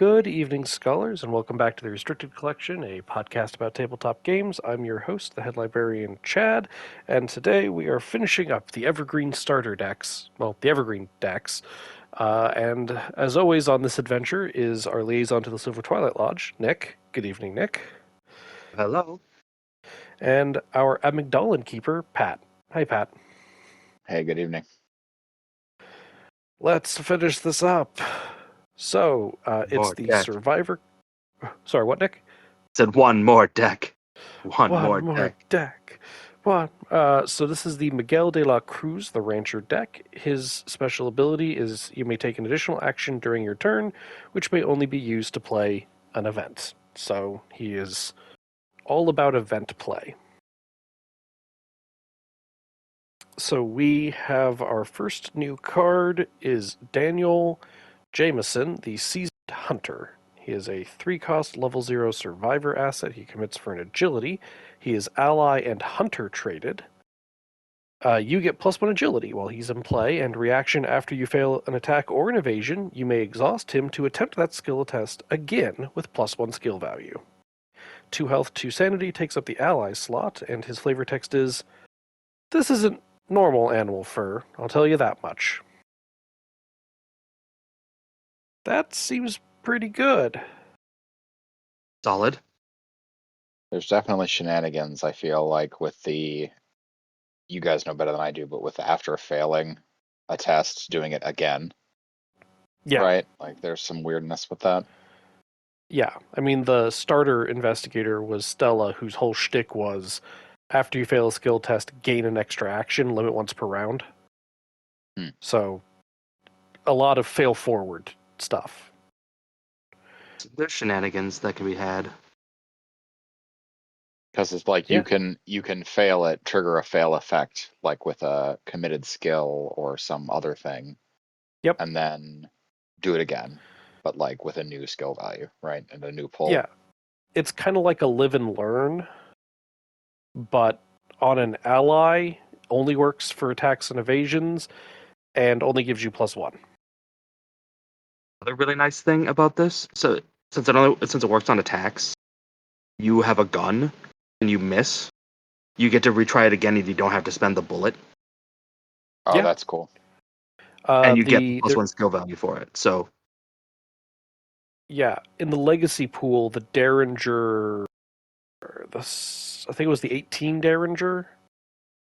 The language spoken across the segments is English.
Good evening, scholars, and welcome back to the Restricted Collection, a podcast about tabletop games. I'm your host, the head librarian, Chad, and today we are finishing up the Evergreen starter decks, the Evergreen decks. And as always on this adventure is our liaison to the Silver Twilight Lodge, Nick. Good evening, Nick. Hello. And our Amygdalin keeper, Pat. Hi, Pat. Hey, good evening. Let's finish this up. So, it's More the deck. Survivor... Sorry, what, Nick? Said one more deck. One more deck. So this is the Miguel de la Cruz, the Rancher deck. His special ability is you may take an additional action during your turn, which may only be used to play an event. So he is all about event play. So we have our first new card is Daniel Jameson, the Seasoned Hunter. He is a 3-cost level 0 survivor asset. He commits for an agility. He is ally and hunter traded. You get +1 agility while he's in play, and reaction after you fail an attack or an evasion, you may exhaust him to attempt that skill test again with +1 skill value. 2 health, 2 sanity takes up the ally slot, and his flavor text is, "This isn't normal animal fur, I'll tell you that much." That seems pretty good. Solid. There's definitely shenanigans, I feel like, with the, you guys know better than I do, but with after failing a test, doing it again. Yeah. Right? Like, there's some weirdness with that. Yeah. I mean, the starter investigator was Stella, whose whole shtick was, after you fail a skill test, gain an extra action, limit once per round. So, a lot of fail forward stuff. There's shenanigans that can be had. Because it's like you can fail it, trigger a fail effect, like with a committed skill or some other thing. Yep. And then do it again, but like with a new skill value, right? And a new pull. Yeah. It's kind of like a live and learn, but on an ally, only works for attacks and evasions, and only gives you +1. Another really nice thing about this, so since it works on attacks, you have a gun and you miss, you get to retry it again and you don't have to spend the bullet. Oh, Yeah. that's cool. And you get +1 skill value for it. So yeah, in the legacy pool, the Derringer, I think it was the 18 Derringer,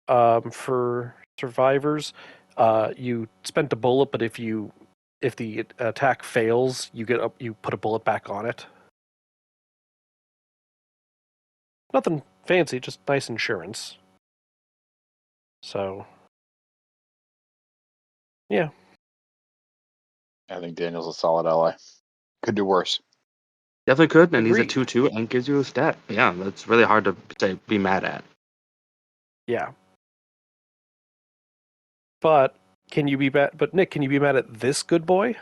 for survivors. You spent a bullet, but if the attack fails, you put a bullet back on it. Nothing fancy, just nice insurance. So, yeah. I think Daniel's a solid ally. Could do worse. definitely could, and Agreed. he's a 2/2 and gives you a stat. Yeah, that's really hard to be mad at. Yeah. But Nick, can you be mad at this good boy?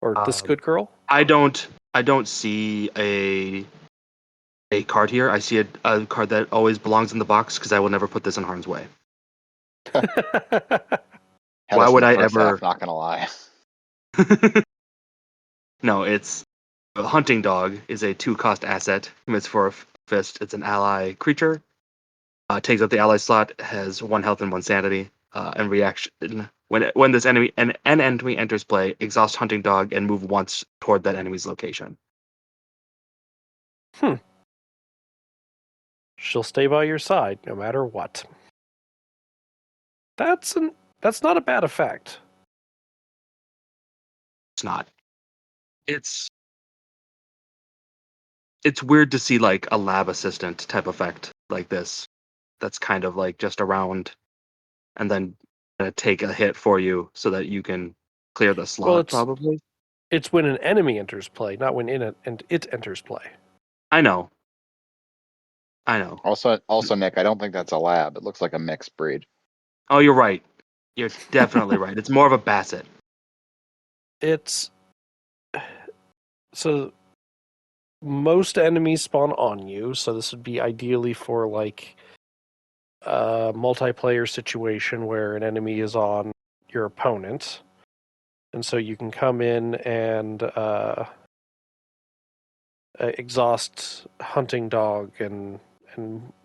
Or this good girl? I don't see a card here. I see a card that always belongs in the box because I will never put this in harm's way. Why would I ever? Half, not gonna lie. No, it's a hunting dog is a 2-cost asset. Commits for a fist. It's an ally creature. Takes up the ally slot. Has 1 health and 1 sanity. And reaction when this enemy an enemy enters play, exhaust hunting dog and move once toward that enemy's location. She'll stay by your side no matter what. That's not a bad effect. It's not. It's weird to see like a lab assistant type effect like this. That's kind of like just around, and then take a hit for you so that you can clear the slot. Well, probably. It's when an enemy enters play, not when it enters play. I know. Also, Nick, I don't think that's a lab. It looks like a mixed breed. Oh, you're right. You're definitely right. It's more of a basset. So most enemies spawn on you, so this would be ideally for like a multiplayer situation where an enemy is on your opponent. And so you can come in and exhaust hunting dog and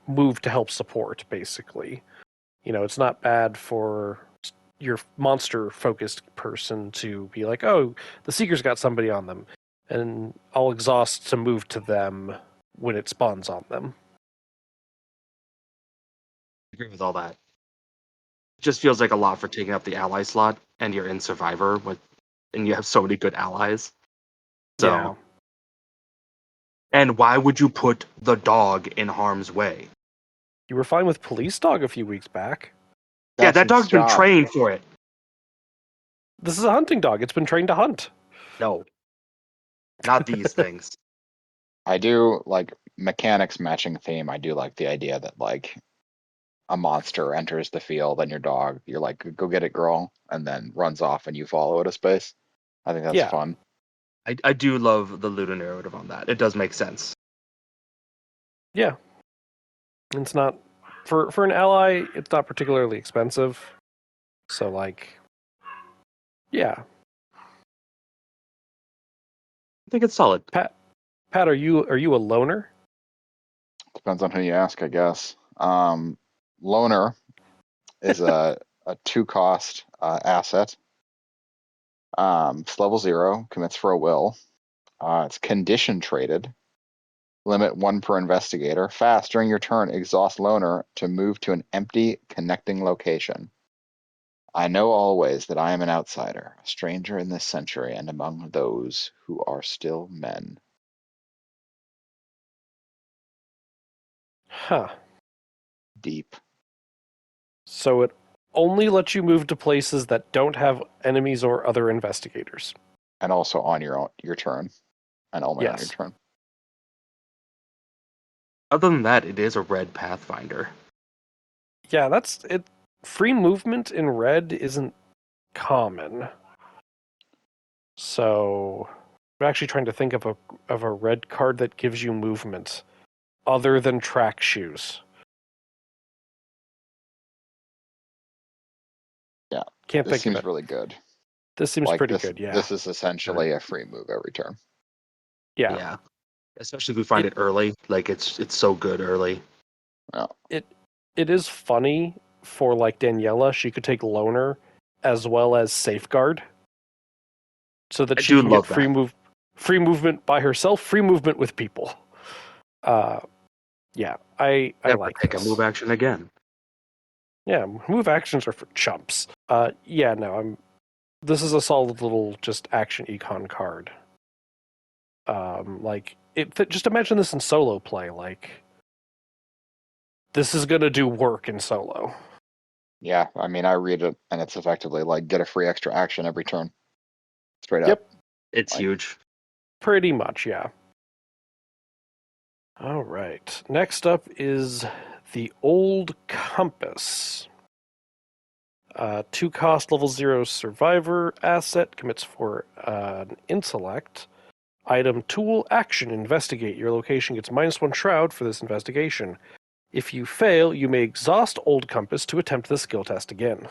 move to help support, basically. It's not bad for your monster focused person to be like, oh, the Seeker's got somebody on them, and I'll exhaust to move to them when it spawns on them. I agree with all that. It just feels like a lot for taking up the ally slot, and you're in Survivor and you have so many good allies. So, Yeah. and why would you put the dog in harm's way? You were fine with police dog a few weeks back. Yeah, That's that its dog's been job. trained for it. This is a hunting dog. It's been trained to hunt. No, not these things. I do like mechanics matching theme. I do like the idea that like a monster enters the field and you're like, go get it, girl, and then runs off and you follow it a space. I think that's Yeah. fun. I do love the Ludo narrative on that. It does make sense. Yeah. It's not for an ally, it's not particularly expensive. So like yeah. I think it's solid. Pat, are you a loner? Depends on who you ask, I guess. Loner is a 2-cost asset. It's level 0, commits for a will. It's condition traded. Limit 1 per investigator. Fast during your turn, exhaust loner to move to an empty connecting location. I know always that I am an outsider, a stranger in this century, and among those who are still men. Huh. Deep. So it only lets you move to places that don't have enemies or other investigators. And also on your turn. And only on your Yes. turn. Other than that, it is a red Pathfinder. Yeah, that's it. Free movement in red isn't common. So I'm actually trying to think of a red card that gives you movement other than track shoes. Yeah. Can't This think of seems it. really good. This seems Like pretty good, yeah. this is essentially a free move every turn. Yeah. Yeah, especially if we find it early. Like it's so good early. Yeah. It is funny for like Daniela, she could take loner as well as safeguard so that I she do can get love that. free movement by herself, free movement with people. Yeah, I Never like take a this. move action again. Yeah, move actions are for chumps. Yeah, no, this is a solid little just action econ card. Like just imagine this in solo play. Like this is gonna do work in solo. Yeah. I mean, I read it and it's effectively like get a free extra action every turn. Straight up. Yep, It's Like, huge. pretty much. Yeah. All right. Next up is the Old Compass. 2-cost level 0 survivor asset, commits for an intellect. Item, tool, action, investigate. Your location gets -1 shroud for this investigation. If you fail, you may exhaust Old Compass to attempt the skill test again.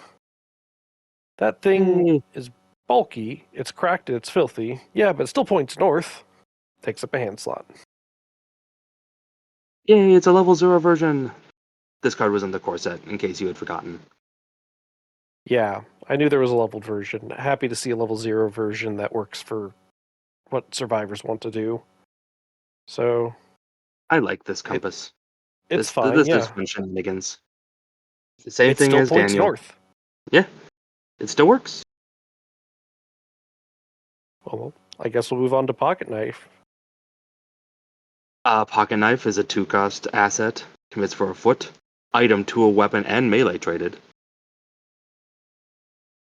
That thing is bulky, it's cracked, and it's filthy. Yeah, but it still points north. Takes up a hand slot. Yay, it's a level 0 version. This card was in the core set, in case you had forgotten. Yeah, I knew there was a leveled version. Happy to see a level 0 version that works for what survivors want to do. So I like this compass. it's This fine, this is yeah. fun shenanigans. The same It thing still as points Daniel. north. Yeah, it still works. Well, I guess we'll move on to Pocket Knife. Pocket knife is a 2-cost asset. Commits for a foot. Item, tool, weapon, and melee traded.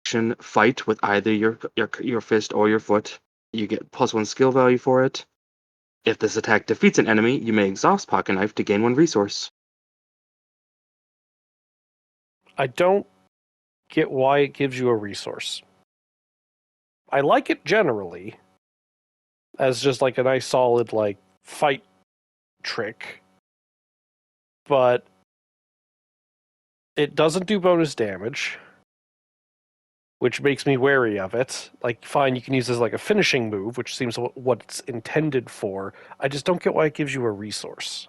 Action, fight with either your fist or your foot. You get +1 skill value for it. If this attack defeats an enemy, you may exhaust pocket knife to gain 1 resource. I don't get why it gives you a resource. I like it generally as just like a nice solid like fight trick, but it doesn't do bonus damage, which makes me wary of it. Like, fine, you can use this like a finishing move, which seems what it's intended for. I just don't get why it gives you a resource.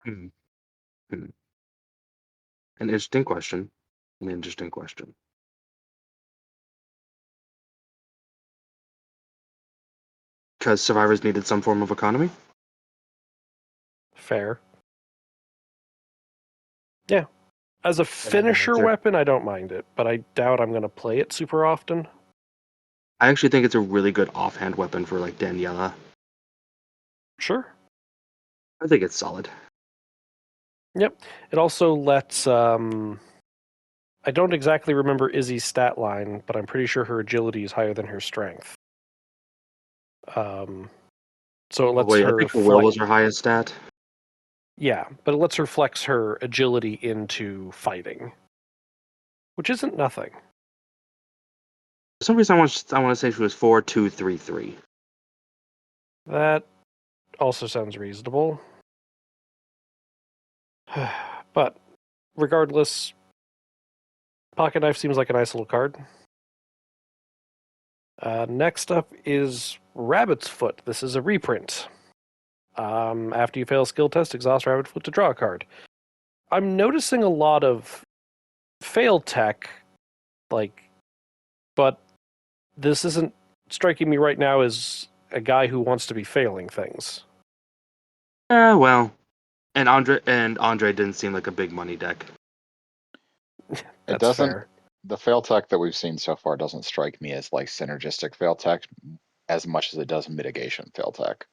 Hmm. Hmm. An interesting question. An interesting question. Because survivors needed some form of economy? Fair. Yeah. As a And I think finisher that's weapon, I don't mind it, but I doubt I'm going to play it super often. I actually think it's a really good offhand weapon for like Daniela. Sure. I think it's solid. Yep. It also lets. I don't exactly remember Izzy's stat line, but I'm pretty sure her agility is higher than her strength. So it Oh lets wait, I her think her will flex. was her highest stat. Yeah, but it lets her flex her agility into fighting, which isn't nothing. For some reason, I want to say she was 4.233. That also sounds reasonable. But regardless, Pocket Knife seems like a nice little card. Next up is Rabbit's Foot. This is a reprint. After you fail a skill test, exhaust Rabbit's Foot to draw a card. I'm noticing a lot of fail tech, but this isn't striking me right now as a guy who wants to be failing things. Yeah, well, and Andre didn't seem like a big money deck. It That's doesn't. fair. The fail tech that we've seen so far doesn't strike me as like synergistic fail tech as much as it does mitigation fail tech.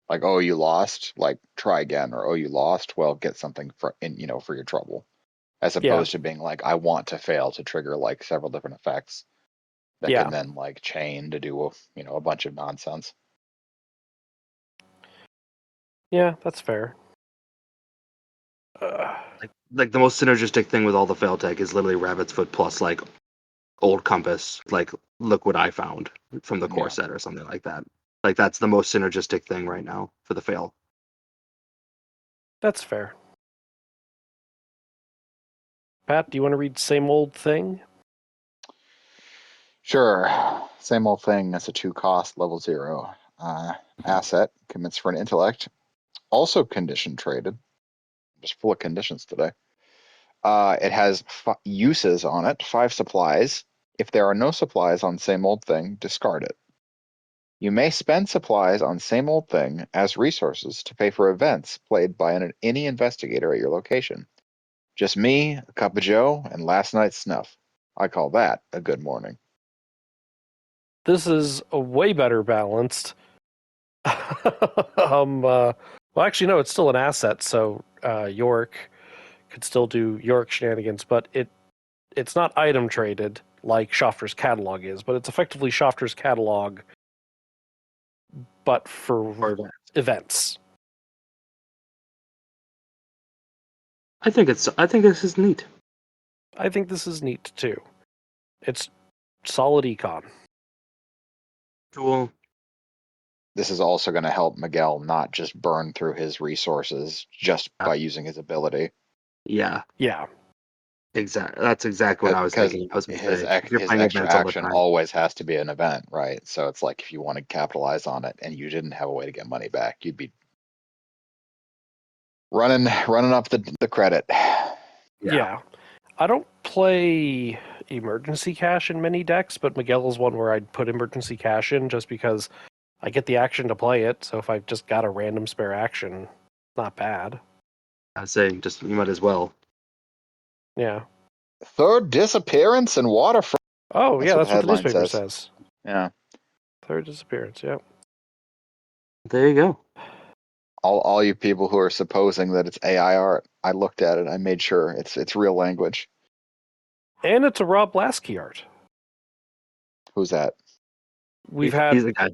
Like, oh, you lost, like try again, or oh, you lost, well, get something for your trouble, as Yeah, opposed to being like, I want to fail to trigger like several different effects that can yeah, then like chain to do a bunch of nonsense. yeah. That's fair. Uh, Like the most synergistic thing with all the fail tech is literally Rabbit's Foot plus like Old Compass. Like, look what I found from the core Yeah. set or something like that. Like that's the most synergistic thing right now for the fail. that's fair. Pat, do you want to read Same Old Thing? Sure. Same old thing. That's a 2 cost level 0 asset. Commits for an intellect. Also condition traded. Just full of conditions today. It has uses on it. 5 supplies. If there are no supplies on same old thing, discard it. You may spend supplies on same old thing as resources to pay for events played by any investigator at your location. Just me, a cup of Joe, and last night's snuff. I call that a good morning. This is a way better balanced. Well, actually, no, it's still an asset, so York could still do York shenanigans, but it's not item traded like Schofter's catalog is, but it's effectively Schofter's catalog, but for Or that. events. I think this is neat. I think this is neat too. It's solid econ. Cool. This is also going to help Miguel not just burn through his resources just by using his ability. Yeah, Yeah, exactly. That's exactly what I was Because thinking. I was going to his say, if you're his playing extra events all the action time, always has to be an event, right? So it's like if you want to capitalize on it and you didn't have a way to get money back, you'd be running up the credit. yeah, yeah. I don't play emergency cash in many decks, but Miguel is one where I'd put emergency cash in just because I get the action to play it. So if I've just got a random spare action, not bad. I was saying, just you might as well. Yeah. Third disappearance in Waterfront. Oh, That's yeah, what the that's what the headline newspaper says. says. Yeah. Third disappearance, yeah. There you go. All you people who are supposing that it's AI art, I looked at it. I made sure it's real language. And it's a Rob Lasky art. Who's that? We've had He's a guy.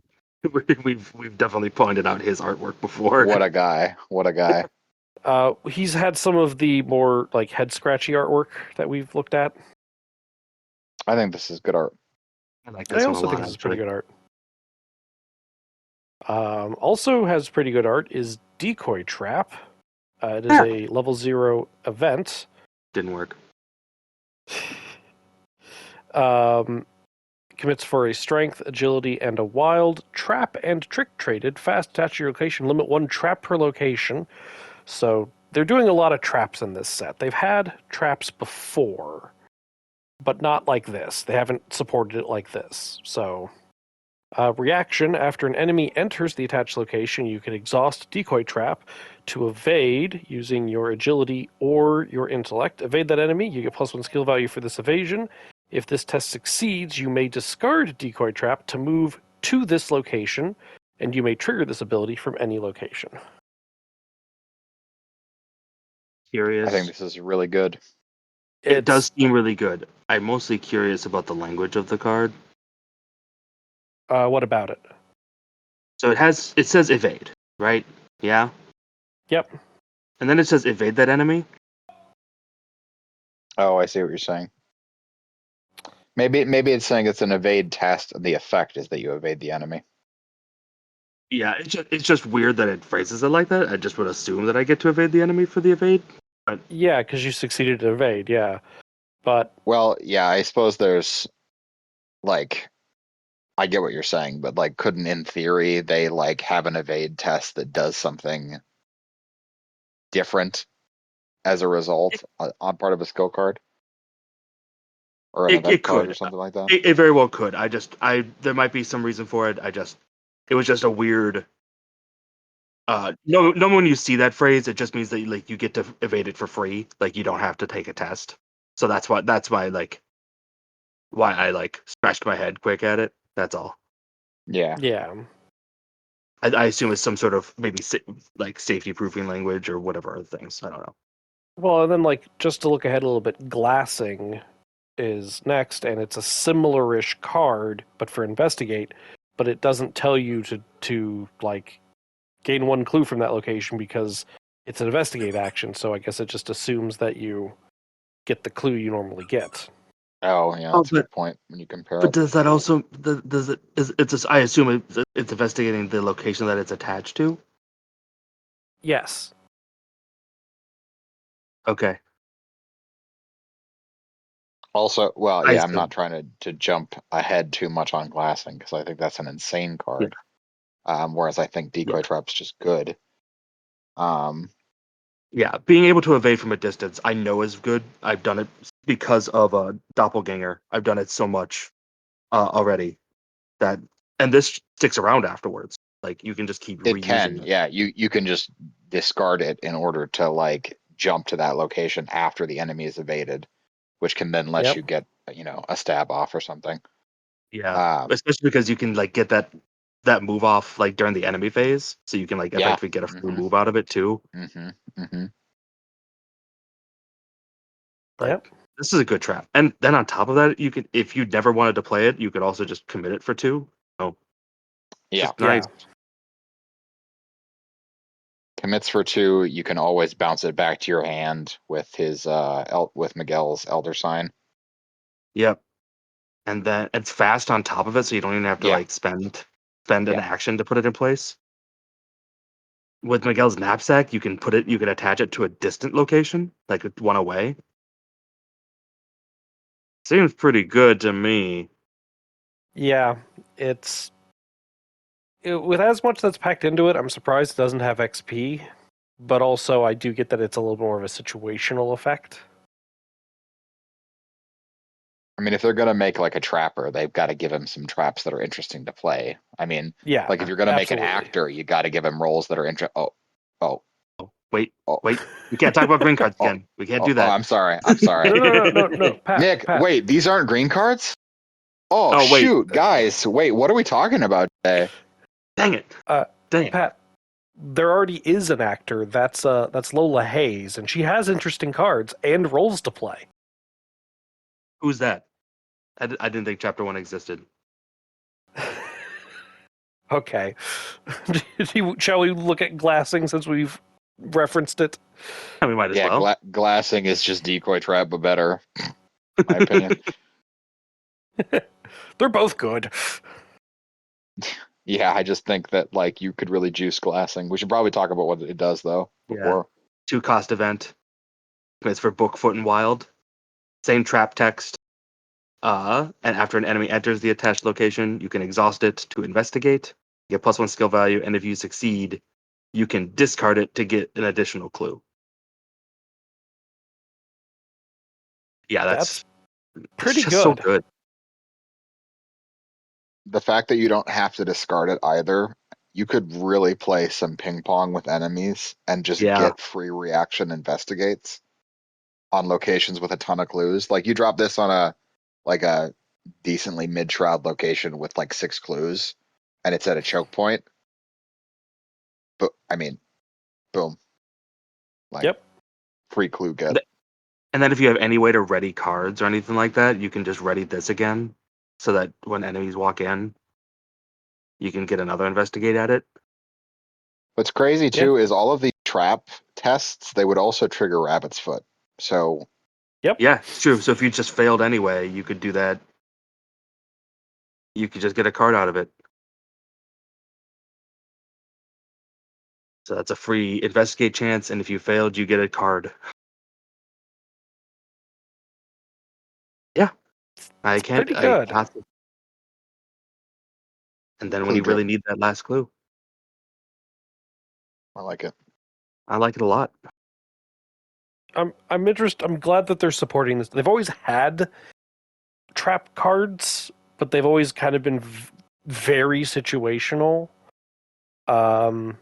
We've definitely pointed out his artwork before. What a guy. What a guy. he's had some of the more like head scratchy artwork that we've looked at. I think this is good art. I like I this one a also think lot, this is pretty actually. good art. Also has pretty good art is Decoy Trap. It is Yeah. a level 0 event. Didn't work. Commits for a strength, agility, and a wild. Trap and trick traded. Fast attach to your location. Limit 1 trap per location. So they're doing a lot of traps in this set. They've had traps before, but not like this. They haven't supported it like this. So, reaction: after an enemy enters the attached location, you can exhaust decoy trap to evade using your agility or your intellect. Evade that enemy. You get +1 skill value for this evasion. If this test succeeds, you may discard decoy trap to move to this location, and you may trigger this ability from any location. Curious. I think this is really good. It does seem really good. I'm mostly curious about the language of the card. What about it? So it says evade, right? Yeah. Yep. And then it says evade that enemy. Oh, I see what you're saying. Maybe it's saying it's an evade test, and the effect is that you evade the enemy. Yeah, it's just weird that it phrases it like that. I just would assume that I get to evade the enemy for the evade. But Yeah, because you succeeded to evade, yeah. But Well, yeah, I suppose there's like, I get what you're saying, but like, couldn't in theory they like have an evade test that does something different as a result on part of a skill card or an event it card or could. something like that? It very well could. There might be some reason for it. It was just a weird. No, when you see that phrase, it just means that like you get to evade it for free. Like you don't have to take a test. So that's why why I like scratched my head quick at it. That's all. Yeah. yeah. I assume it's some sort of maybe like safety proofing language or whatever other things. I don't know. Well, and then like just to look ahead a little bit, glassing is next, and it's a similar-ish card, but for investigate. But it doesn't tell you to like gain 1 clue from that location because it's an investigate action. So I guess it just assumes that you get the clue you normally get. Oh, yeah, Oh, that's a good point when you compare but it. does that also does it is it's just, I assume it's investigating the location that it's attached to? Yes. Okay. Also, well, I yeah, I'm see. not trying to jump ahead too much on glassing because I think that's an insane card. Whereas I think decoy Yeah. trap's just good. Yeah, being able to evade from a distance, I know is good. I've done it because of a doppelganger. I've done it so much already that, and this sticks around afterwards. Like you can just keep It reusing can, it. yeah. You can just discard it in order to like jump to that location after the enemy is evaded, which can then let Yep. you get a stab off or something. Yeah, Um, especially because you can like get that move off like during the enemy phase, so you can like yeah. effectively get a free hmm move out of it too. hmm hmm Like Yep. this is a good trap. And then on top of that, you could, if you never wanted to play it, you could also just commit it for 2. Oh, Yeah. just nice. Yeah. Commits for 2. You can always bounce it back to your hand with his with Miguel's Elder Sign. Yep. And then it's fast on top of it, so you don't even have to Yeah. like spend an Yeah. action to put it in place. With Miguel's knapsack, you can attach it to a distant location, like one away. Seems pretty good to me. Yeah. With as much that's packed into it, I'm surprised it doesn't have XP. But also, I do get that it's a little more of a situational effect. I mean, if they're gonna make like a trapper, they've got to give him some traps that are interesting to play. I mean, Yeah, like if you're gonna make an absolutely. actor, you got to give him roles that are oh, Oh, wait, oh, wait. We can't talk about green cards oh, again. We can't do oh. that. I'm sorry. I'm sorry. No. Pat, Nick, Pat. wait, these aren't green cards? Oh Oh, wait. shoot, guys, wait, what are we talking about today? Dang it. Uh, Dang it. Pat, there already is an actor. That's Lola Hayes, and she has interesting cards and roles to play. Who's that? I didn't think chapter 1 existed. Okay. Shall we look at glassing since we've referenced it? We might as Yeah, well. glassing is just decoy trap, but better, my opinion. They're both good. Yeah, I just think that like you could really juice glassing. We should probably talk about what it does though Yeah. before. 2 cost event. It's for Book, Foot, and Wild. Same trap text. And after an enemy enters the attached location, you can exhaust it to investigate, get +1 skill value, and if you succeed, you can discard it to get an additional clue. Yeah, That's it's pretty just so good. good. The fact that you don't have to discard it either, you could really play some ping pong with enemies and just Yeah. get free reaction investigates on locations with a ton of clues. Like you drop this on a decently mid shroud location with like 6 clues, and it's at a choke point. But I mean, boom, like Yep. free clue get. And then if you have any way to ready cards or anything like that, you can just ready this again, so that when enemies walk in, you can get another investigate at it. What's crazy Yeah. too is all of the trap tests, they would also trigger Rabbit's Foot. So Yep. Yeah, it's true. So if you just failed anyway, you could do that. You could just get a card out of it. So that's a free investigate chance, and if you failed, you get a card. Yeah, I It's can't. pretty I good. cannot. And then when clue you really drip. need that last clue, I like it. I like it a lot. I'm interested. I'm glad that they're supporting this. They've always had trap cards, but they've always kind of been very situational. Um,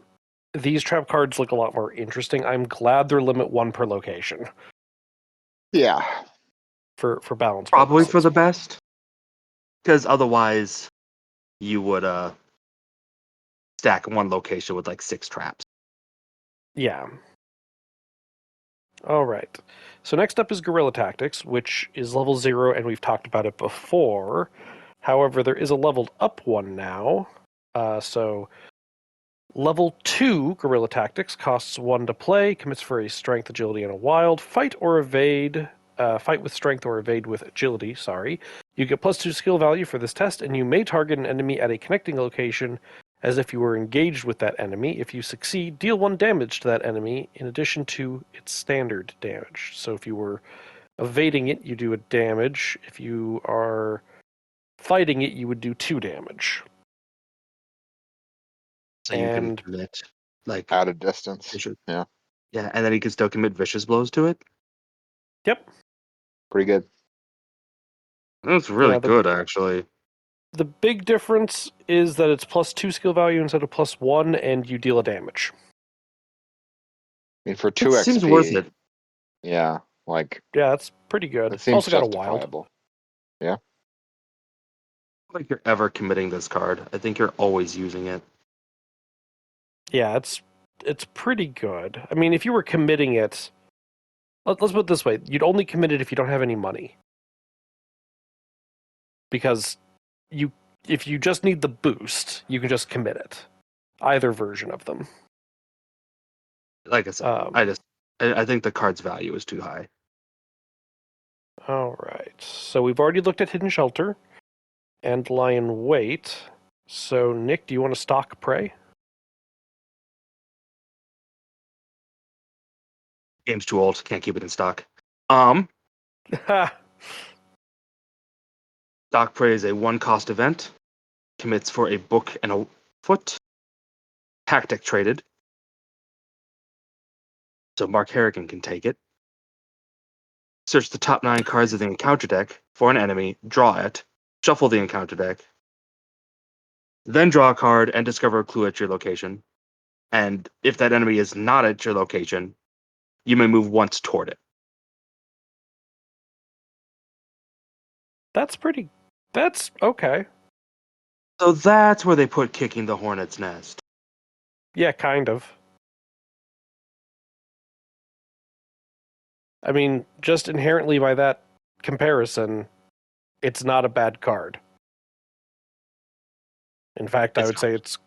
these trap cards look a lot more interesting. I'm glad they're limit 1 per location Yeah. for balance Probably for purposes. the best, because otherwise you would stack one location with like 6 traps. Yeah. All right. So next up is Guerrilla Tactics, which is level 0, and we've talked about it before. However, there is a leveled up one now. So level 2 Guerrilla Tactics costs 1 to play, commits for a strength, agility, and a wild. Fight or evade. Fight with strength or evade with agility, sorry. You get +2 skill value for this test, and you may target an enemy at a connecting location as if you were engaged with that enemy. If you succeed, deal 1 damage to that enemy in addition to its standard damage. So if you were evading it, you do a damage. If you are fighting it, you would do 2 damage. So you can And commit like Out of distance. vicious, Yeah. yeah, and then you can still commit vicious blows to it. yep, Pretty good. That's really yeah, good, actually. the big difference is that it's +2 skill value instead of +1, and you deal a damage. I mean, for It 2 seems worth XP, it. yeah, like Yeah, that's pretty good. that seems Also got a wild. justifiable. Yeah. Like you're ever committing this card. I think you're always using it. Yeah, it's pretty good. I mean, if you were committing it, let's put it this way: you'd only commit it if you don't have any money, because you if you just need the boost, you can just commit it. Either version of them. Like I said, Um, I think the card's value is too high. all right. So we've already looked at Hidden Shelter and Lie in Wait. So Nick, do you want to stock Prey? Game's too old. Can't keep it in stock. Ha! Stock Prey is a 1-cost event. Commits for a book and a foot. Tactic traded. So Mark Harrigan can take it. Search the top 9 cards of the encounter deck for an enemy, draw it, shuffle the encounter deck, then draw a card and discover a clue at your location. And if that enemy is not at your location, you may move once toward it. That's okay. So that's where they put Kicking the Hornet's Nest. Yeah, kind of. I mean, just inherently by that comparison, it's not a bad card. In fact, I It's would say it's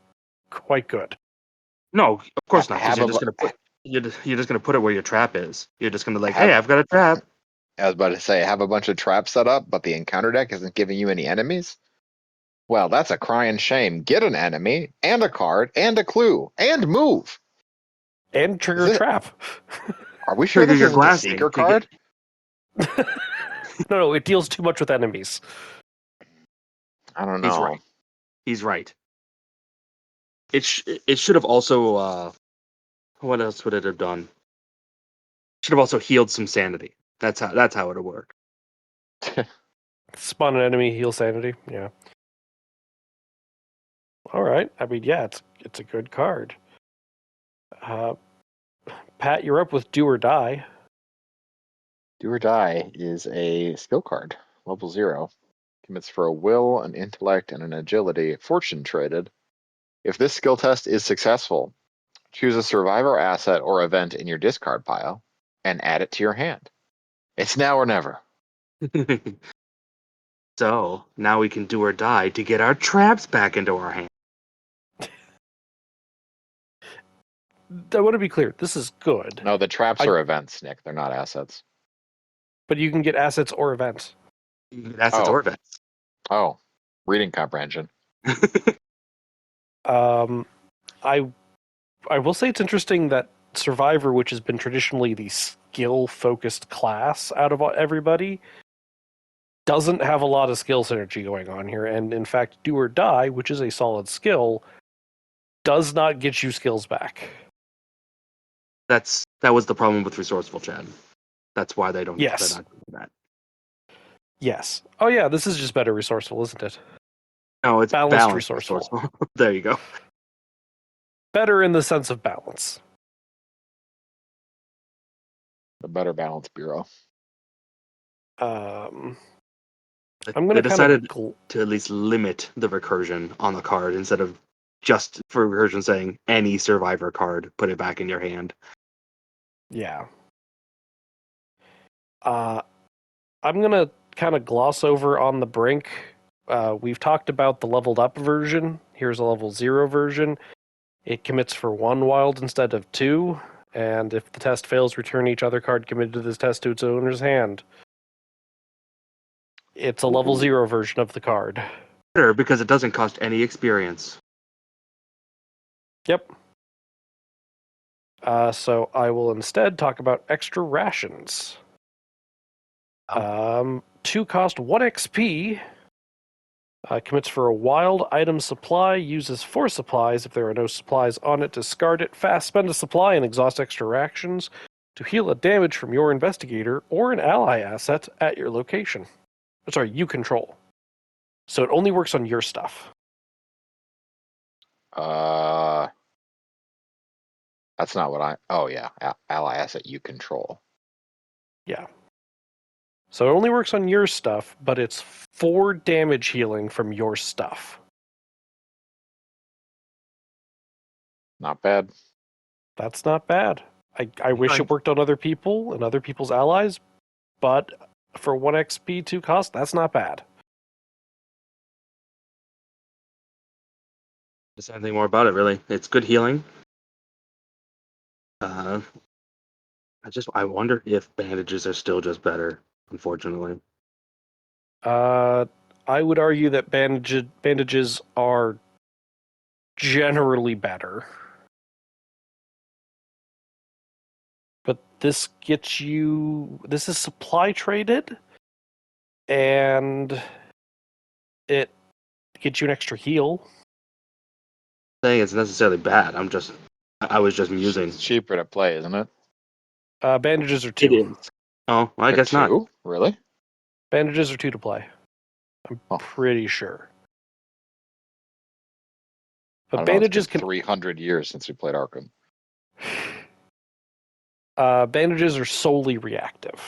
quite good. No, of course not, because Have you're a just gonna put you're just gonna put it where your trap is. You're just gonna like, have hey, I've got a trap. I was about to say have a bunch of traps set up, but the encounter deck isn't giving you any enemies. Well, that's a crying shame. Get an enemy and a card and a clue and move. And Is trigger it? trap. Are we sure Trigger this your isn't a glassing seeker to get card? No, it deals too much with enemies. I don't He's know. right. He's right. It should have also what else would it have done? Should have also healed some sanity. That's how it'll work. Spawn an enemy, heal sanity. Yeah. All right. I mean, yeah, it's a good card. Pat, you're up with Do or Die. Do or Die is a skill card, level 0. Commits for a will, an intellect, and an agility, fortune traded. If this skill test is successful, choose a survivor asset or event in your discard pile and add it to your hand. It's now or never. So now we can do or die to get our traps back into our hand. I want to be clear. This is good. No, the traps are events, Nick. They're not assets. But you can get assets or events. Assets or events. Oh, reading comprehension. I will say it's interesting that Survivor, which has been traditionally the skill-focused class out of everybody, doesn't have a lot of skill synergy going on here. And in fact, Do or Die, which is a solid skill, does not get you skills back. That was the problem with resourceful, Chad. That's why they're not doing that. Yes. Oh yeah, this is just better resourceful, isn't it? No, it's Balanced balanced resourceful. There you go. Better in the sense of balance. The Better Balance Bureau. I'm They decided to at least limit the recursion on the card instead of just for recursion saying any survivor card, put it back in your hand. Yeah. I'm going to kind of gloss over on the brink. We've talked about the leveled up version. Here's a level 0 version. It commits for 1 wild instead of 2, and if the test fails, return each other card committed to this test to its owner's hand. It's a level 0 version of the card. Better because it doesn't cost any experience. Yep. So I will instead talk about extra rations. 2 cost 1 XP. Commits for a wild item supply, uses 4 supplies. If there are no supplies on it, discard it. Fast spend a supply and exhaust extra rations to heal a damage from your investigator or an ally asset at your location. Sorry, you control. So it only works on your stuff. That's not what oh yeah, ally asset you control. Yeah. So it only works on your stuff, but it's 4 damage healing from your stuff. Not bad. That's not bad. I wish it worked on other people and other people's allies, but for 1 XP 2 cost, that's not bad. Just anything more about it, really. It's good healing. I wonder if bandages are still just better, unfortunately. I would argue that bandages are generally better. But this is supply traded, and it gets you an extra heal. Saying it's necessarily bad. I was just musing. It's cheaper to play, isn't it? Bandages are 2. It is. Oh, well, I guess not. Really? Bandages are 2 to play. I'm pretty sure. But bandages it's been 300 years since we played Arkham. Bandages are solely reactive.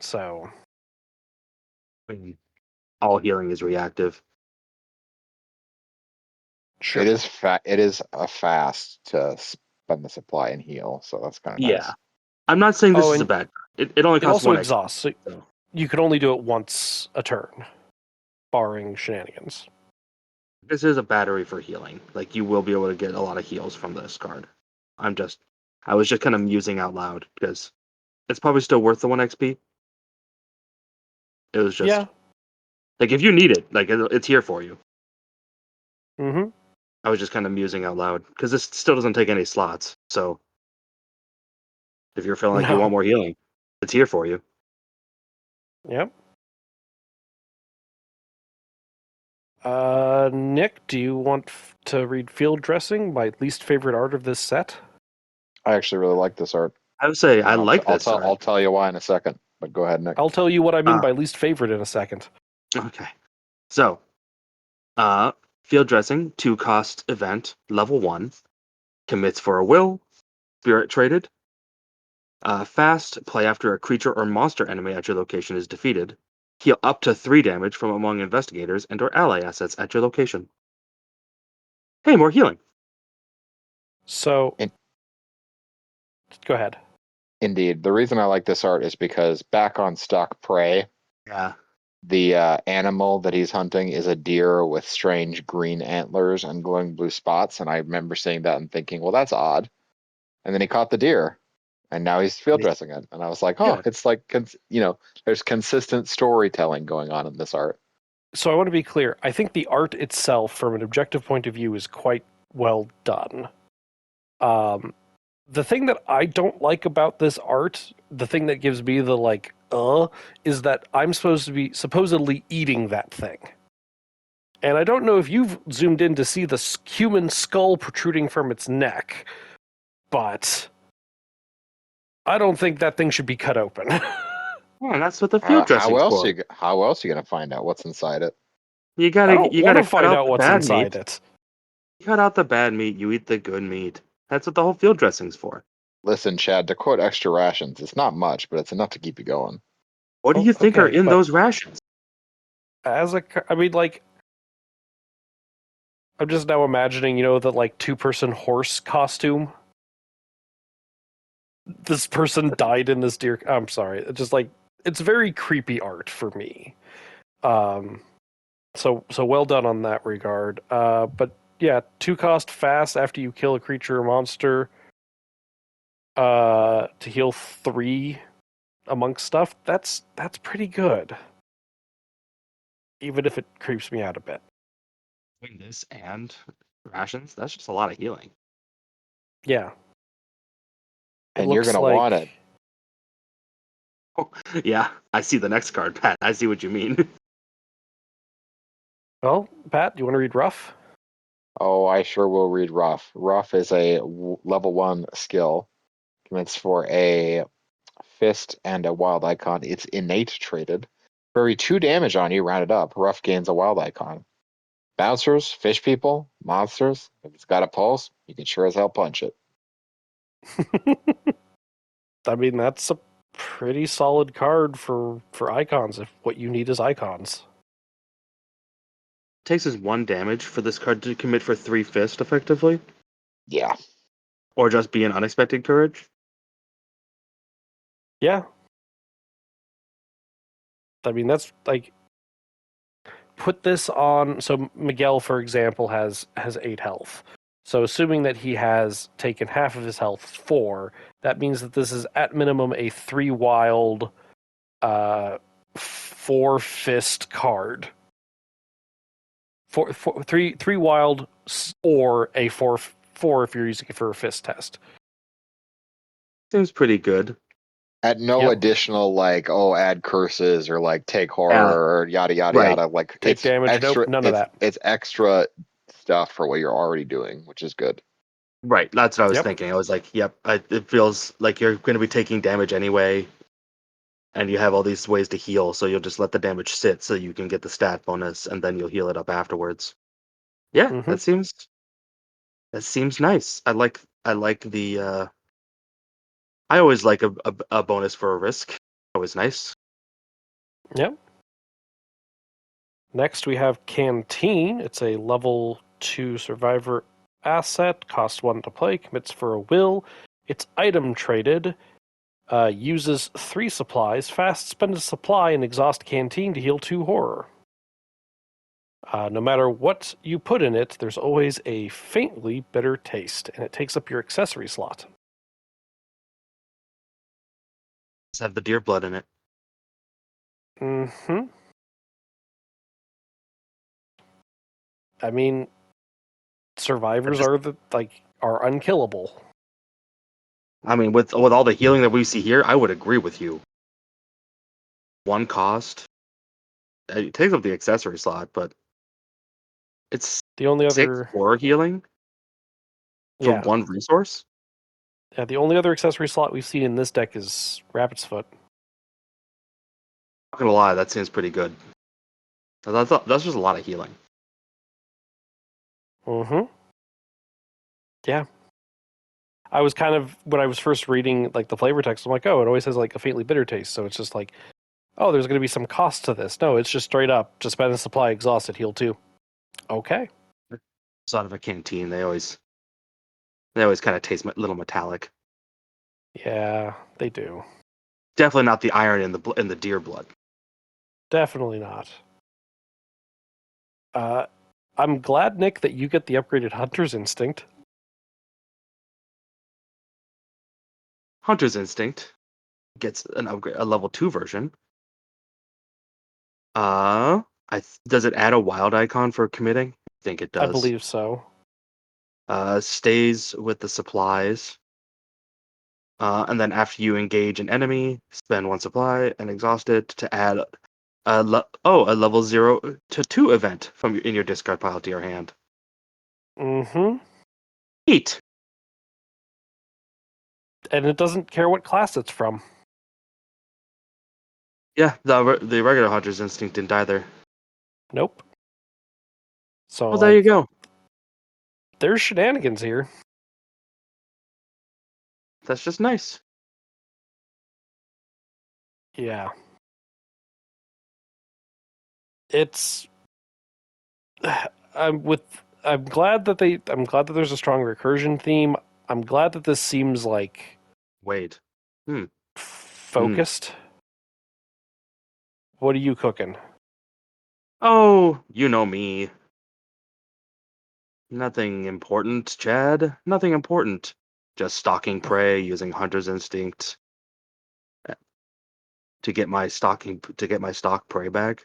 So I mean, all healing is reactive. Sure. It is a fast to spend the supply and heal, so that's kind of nice. Yeah. I'm not saying this is a bad. It only costs 1 exhausts, so you can only do it once a turn, barring shenanigans. This is a battery for healing. Like, you will be able to get a lot of heals from this card. I was just kind of musing out loud because it's probably still worth the 1 XP. It was just like, if you need it, like, it's here for you. Mm-hmm. I was just kind of musing out loud because this still doesn't take any slots. So if you're feeling like you want more healing, it's here for you. Yep. Nick, do you want to read Field Dressing, my least favorite art of this set? I actually really like this art. I would say I And like this I'll art. tell you why in a second. But go ahead, Nick. I'll tell you what I mean Uh, by least favorite in a second. okay. So, field dressing, 2-cost event, level 1, commits for a will, spirit traded. Fast, play after a creature or monster enemy at your location is defeated. Heal up to 3 damage from among investigators and or ally assets at your location. Hey, more healing. So, In- go ahead. Indeed. The reason I like this art is because back on Stock Prey, Yeah. the animal that he's hunting is a deer with strange green antlers and glowing blue spots. And I remember seeing that and thinking, well, that's odd. And then he caught the deer, and now he's field dressing it. And I was like, oh, Yeah. it's like, there's consistent storytelling going on in this art. So I want to be clear. I think the art itself, from an objective point of view, is quite well done. The thing that I don't like about this art, the thing that gives me the is that I'm supposed to be supposedly eating that thing. And I don't know if you've zoomed in to see the human skull protruding from its neck, but I don't think that thing should be cut open. Yeah, that's what the field dressing's for. How else you gonna find out what's inside it? You I gotta don't you want to gotta cut find out out the what's bad inside meat. it. You cut out the bad meat, you eat the good meat. That's what the whole field dressing's for. Listen, Chad, to quote extra rations, it's not much, but it's enough to keep you going. What do Oh, you think are okay, in but those rations? I mean, like, I'm just now imagining, the two-person horse costume. This person died in this deer. I'm sorry. It's just it's very creepy art for me. Um, so well done on that regard. But yeah, 2-cost fast after you kill a creature or monster. To heal 3 amongst stuff. That's pretty good. Even if it creeps me out a bit. Between this and rations, that's just a lot of healing. Yeah. It And you're looks gonna want like it. Oh, yeah, I see the next card, Pat. I see what you mean. well, Pat, do you want to read rough? Oh, I sure will read Rough. Rough is a level 1 skill. It's for a fist and a wild icon. It's innate traded. For every 2 damage on you, rounded up, Rough gains a wild icon. Bouncers, fish people, monsters. If it's got a pulse, you can sure as hell punch it. I mean, that's a pretty solid card for icons if what you need is icons. Takes us 1 damage for this card to commit for 3 fist effectively, Yeah. or just be an unexpected courage. Yeah. I mean, that's put this on. So Miguel, for example, has 8 health. So assuming that he has taken half of his health, 4, that means that this is at minimum a 3 wild, 4 fist card. Three wild or a 4 if you're using it for a fist test. Seems pretty good. At no Yep. additional add curses or take Yeah, horror or yada yada right. yada. Like Take it's damage. Nope, extra. none of that. It's extra stuff for what you're already doing, which is good. Right, that's what I was Yep. thinking. I was like, yep, it feels like you're going to be taking damage anyway, and you have all these ways to heal, so you'll just let the damage sit so you can get the stat bonus, and then you'll heal it up afterwards. Yeah, Mm-hmm. that seems nice. I like the I always like a bonus for a risk. Always nice. Yep. Next, we have Canteen. It's a level 2 survivor asset. Costs 1 to play. Commits for a will. It's item traded. Uses 3 supplies. Fast spend a supply and exhaust Canteen to heal 2 horror. No matter what you put in it, there's always a faintly bitter taste, and it takes up your accessory slot. Just have the deer blood in it. Mm-hmm. I mean, I survivors just, are unkillable. I mean, with all the healing that we see here, I would agree with you. 1 cost. It takes up the accessory slot, but It's The only 6 other, horror healing for yeah, 1 resource. yeah, the only other accessory slot we've seen in this deck is Rapid's Foot. Not gonna lie, that seems pretty good. That's just a lot of healing. Mm-hmm. Yeah. I was kind of, when I was first reading like the flavor text, I'm like, oh, it always has like a faintly bitter taste. So it's just like, oh, there's going to be some cost to this. No, it's just straight up, just spend the supply, exhausted, heal 2. Okay. It's out of a canteen. They always kind of taste a little metallic. Yeah, they do. Definitely not the iron in the deer blood. Definitely not. I'm glad, Nick, that you get the upgraded Hunter's Instinct. Hunter's Instinct gets an upgrade, a level 2 version. Does it add a wild icon for committing? I think it I does. believe so. Stays with the supplies. And then after you engage an enemy, spend 1 supply and exhaust it to add a level 0 to 2 event in your discard pile to your hand. Mm-hmm. Neat. And it doesn't care what class it's from. Yeah, the regular Hunter's Instinct didn't either. Nope. So, Well, there you go. there's shenanigans here. That's just nice. Yeah. It's I'm glad that there's a strong recursion theme. I'm glad that this seems like Wait. Hmm. focused. What are you cooking? Oh, you know me. Nothing important, Chad. Nothing important. Just stalking prey using Hunter's Instinct to get my stock prey back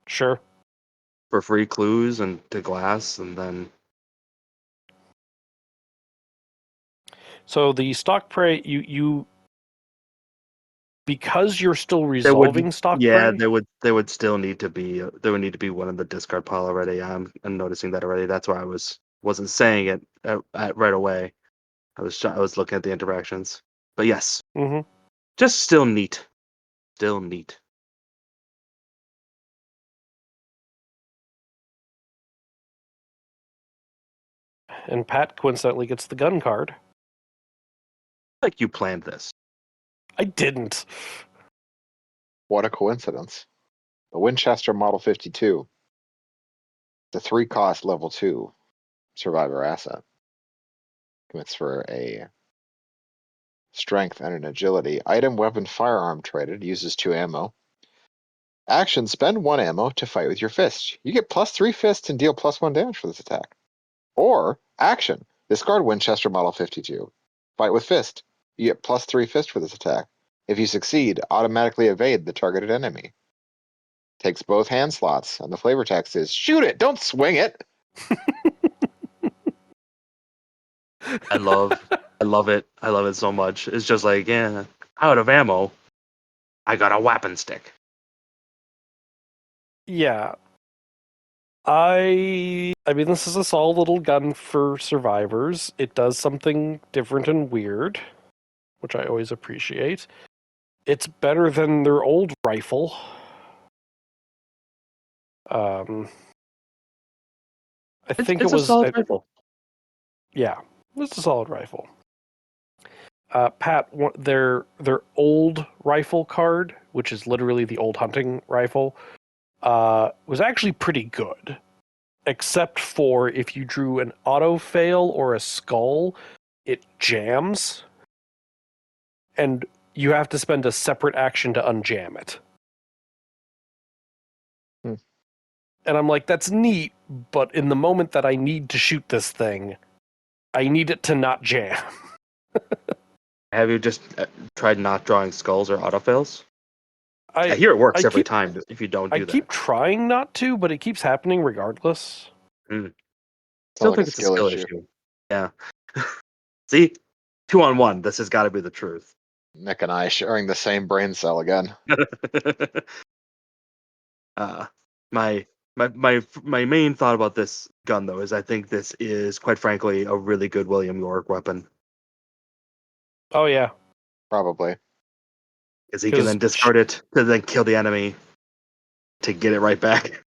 Sure. for free clues and to glass, and then So the stock prey, you because you're still there resolving would stock yeah prey. there would still need to be one in the discard pile already. I'm noticing that already. That's why wasn't saying it right away. I was looking at the interactions, but yes, Mm-hmm. just still neat, still neat. And Pat coincidentally gets the gun card. Like you planned this. I didn't. What a coincidence. The Winchester Model 52, the 3-cost level 2 survivor asset, commits for a strength and an agility. Item, weapon, firearm traded, uses 2 ammo. Action, spend 1 ammo to fight with your fist. You get +3 fists and deal +1 damage for this attack. Or, action, discard Winchester Model 52. Fight with fist. You get +3 fist for this attack. If you succeed, automatically evade the targeted enemy. Takes both hand slots, and the flavor text is, shoot it, don't swing it! I love it. I love it so much. It's just like, yeah, out of ammo. I got a weapon stick. Yeah. I mean, this is a solid little gun for survivors. It does something different and weird, which I always appreciate. It's better than their old rifle. I think it It's a was, solid rifle. yeah, it's a solid rifle. Pat, their old rifle card, which is literally the old hunting rifle, was actually pretty good, except for if you drew an auto fail or a skull, it jams, and you have to spend a separate action to unjam it. And I'm like, that's neat, but in the moment that I need to shoot this thing, I need it to not jam. Have you just tried not drawing skulls or autofails? I I hear it works I every keep time if you don't I do that. keep trying not to, but it keeps happening regardless. Mm. Sounds Still like a think it's a skill skill issue. issue. Yeah. See, 2-on-1. This has got to be the truth. Nick and I sharing the same brain cell again. uh, My main thought about this gun though is I think this is quite frankly a really good William York weapon. Oh yeah, Probably. Because he can then discard it to then kill the enemy to get it right back.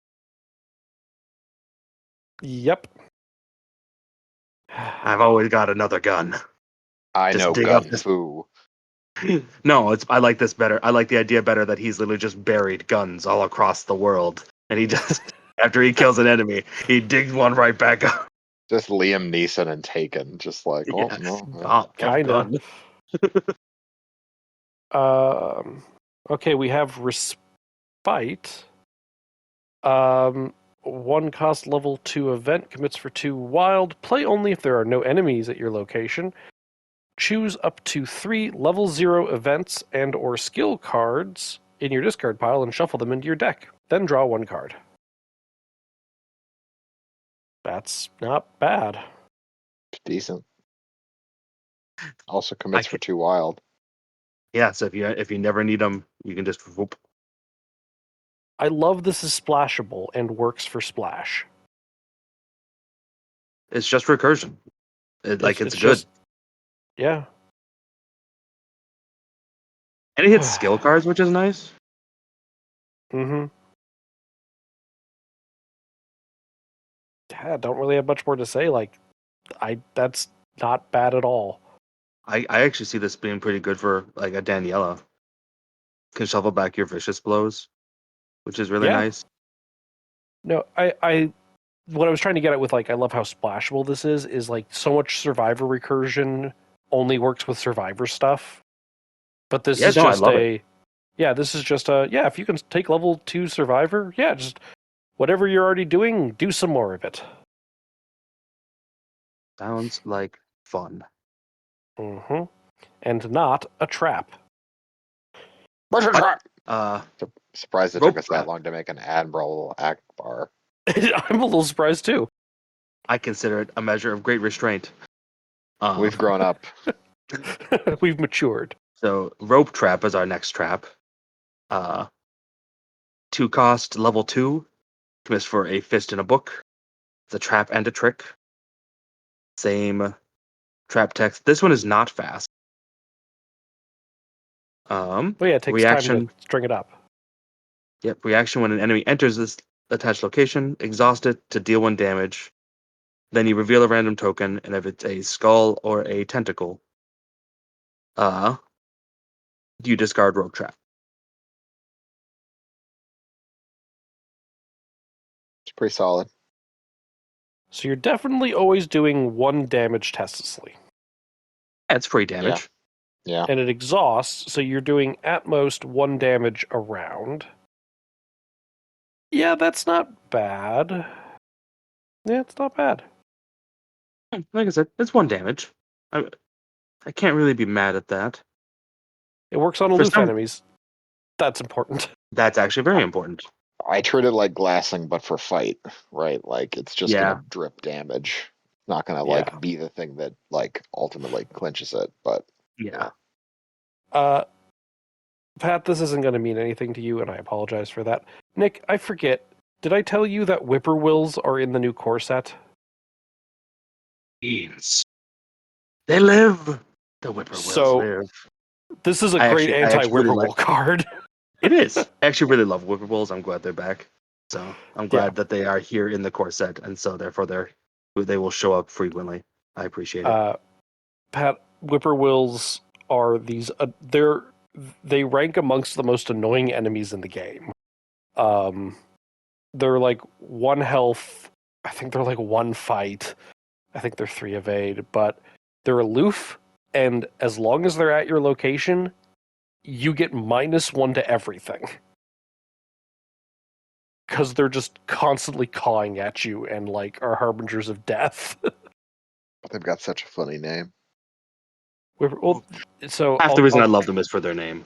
Yep. I've always got another gun. I Just know dig up gun this. foo. No, I like this better. I like the idea better that he's literally just buried guns all across the world, and he just after he kills an enemy, he digs one right back up. Just Liam Neeson and Taken. Just like, oh Yeah, no. got a Kinda. gun. Okay, we have Respite. Um, 1 cost level 2 event commits for 2 wild. Play only if there are no enemies at your location. Choose up to 3 level 0 events and or skill cards in your discard pile and shuffle them into your deck. Then draw 1 card. That's not bad. Decent. Also I commits for can, 2 wild. yeah, so if you never need them, you can just whoop. I love this is splashable and works for splash. It's just recursion. It's It's good. just yeah. And it hits skill cards, which is nice. Mm-hmm. Yeah, don't really have much more to say. Like, that's not bad at all. I actually see this being pretty good for like a Daniela. Can shuffle back your vicious blows, which is really Yeah. nice. No, I what I was trying to get at with like I love how splashable this is like so much survivor recursion only works with survivor stuff. But this Yeah, is no, I just love it. this is just if you can take level 2 survivor, yeah, just whatever you're already doing, do some more of it. Sounds like fun. Mm-hmm. And not a trap. Uh, Surprised it took rope us that trap. long to make an Admiral Akbar. I'm a little surprised too. I consider it a measure of great restraint. We've grown up. We've matured. So rope trap is our next trap. 2 cost, level 2, commits for a fist in a book. It's a trap and a trick. Same trap text. This one is not fast. Well, yeah, it takes time to Reaction. string it up. Yep, reaction when an enemy enters this attached location, exhaust it to deal 1 damage. Then you reveal a random token, and if it's a skull or a tentacle, you discard rope trap. It's pretty solid. So you're definitely always doing 1 damage testlessly. That's free damage. Yeah. And it exhausts, so you're doing at most 1 damage a round. Yeah, that's not bad. Yeah, it's not bad. Like I said, it's 1 damage. I can't really be mad at that. It works on For aloof some, enemies. That's important. that's actually very important. I treat it like glassing, but for fight, right? Like it's just Yeah. gonna drip damage. Not gonna Yeah. like be the thing that like ultimately clinches it, but Yeah. Pat, this isn't going to mean anything to you, and I apologize for that. Nick, I forget. Did I tell you that whippoorwills are in the new core set? Beans. They live. The whippoorwills So live. this is a I great actually really anti-whippoorwill like. card. It is. I actually really love whippoorwills. I'm glad they're back. So I'm glad that they are here in the core set, and so therefore they will show up frequently. I appreciate it. Pat, whippoorwills are these. They rank amongst the most annoying enemies in the game. They're like 1 health. I think they're like 1 fight. I think they're 3 evade, but they're aloof, and as long as they're at your location, you get -1 to everything. Because they're just constantly cawing at you and like are harbingers of death. they've got such a funny name. Well, so Half the reason I love them is for their name.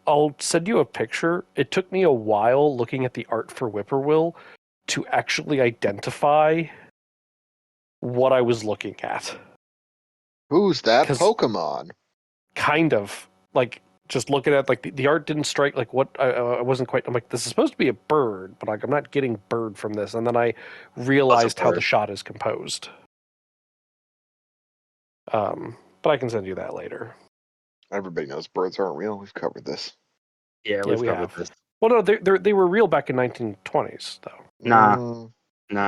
I'll send you a picture. It took me a while looking at the art for Whippoorwill to actually identify what I was looking at. Who's that 'Cause- Pokemon? Kind of. Like, just looking at like the art didn't strike like what I wasn't quite. I'm like, this is supposed to be a bird, but like I'm not getting bird from this. And then I realized how the bird. shot is composed. But I can send you that later. Everybody knows birds aren't real. We've covered this. Yeah, Yeah, we've we covered have. this. Well, no, they were real back in 1920s though. Nah, Mm,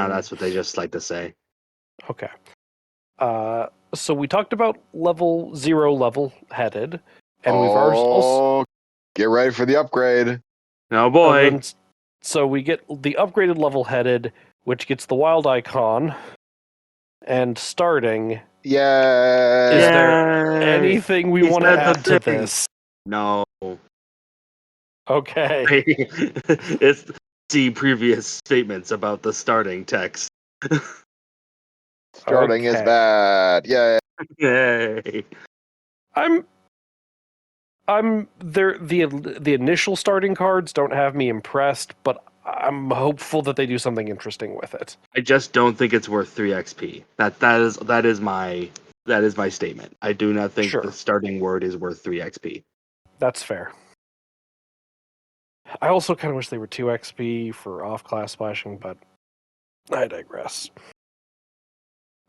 that's what they just like to say. Okay. So we talked about level 0 level headed, and we've also oh, get ready for the upgrade. Oh boy. then, so we get the upgraded level headed, which gets the wild icon. And starting, Yay! is there Yay! anything we He want to said the add to thing. this? No. Okay. It's the previous statements about the starting text. Starting is Okay. bad. Yay! Yay. I'm there. The initial starting cards don't have me impressed, but I'm hopeful that they do something interesting with it. I just don't think it's worth 3 XP. That is my statement. I do not think the Sure, starting word is worth 3 XP. that's fair. I also kind of wish they were 2 XP for off-class splashing, but I digress.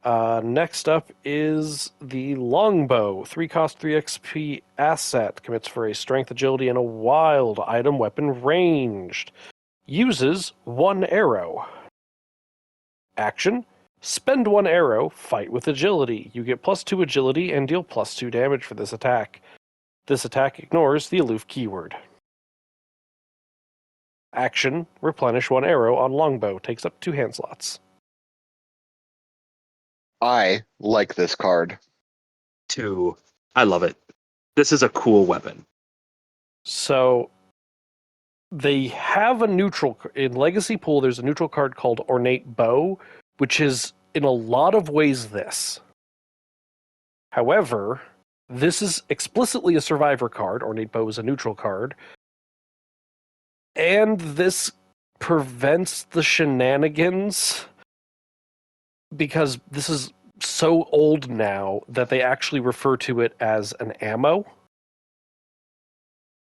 Next up is the longbow. 3 cost 3 XP asset. Commits for a strength, agility, and a wild item weapon ranged. Uses 1 arrow. Action. Spend 1 arrow, fight with agility. You get +2 agility and deal +2 damage for this attack. This attack ignores the aloof keyword. Action. Replenish 1 arrow on longbow. Takes up 2 hand slots. I like this card. 2. I love it. This is a cool weapon. So they have a neutral in Legacy Pool. There's a neutral card called Ornate Bow, which is in a lot of ways this. However, this is explicitly a Survivor card. Ornate Bow is a neutral card, and this prevents the shenanigans because this is so old now that they actually refer to it as an ammo.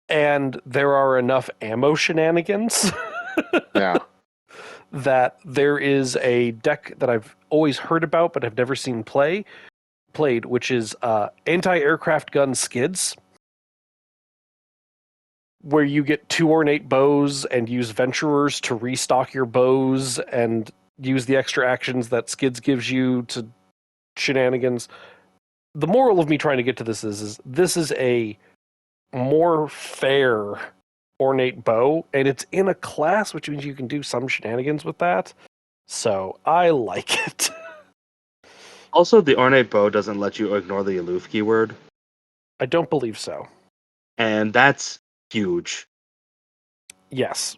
And there are enough ammo shenanigans Yeah. that there is a deck that I've always heard about but have never seen played, which is anti-aircraft gun skids, where you get 2 ornate bows and use venturers to restock your bows and use the extra actions that skids gives you to shenanigans. The moral of me trying to get to this is this is a more fair ornate bow, and it's in a class, which means you can do some shenanigans with that. So I like it. Also, the ornate bow doesn't let you ignore the aloof keyword, I don't believe so. and that's huge. Yes.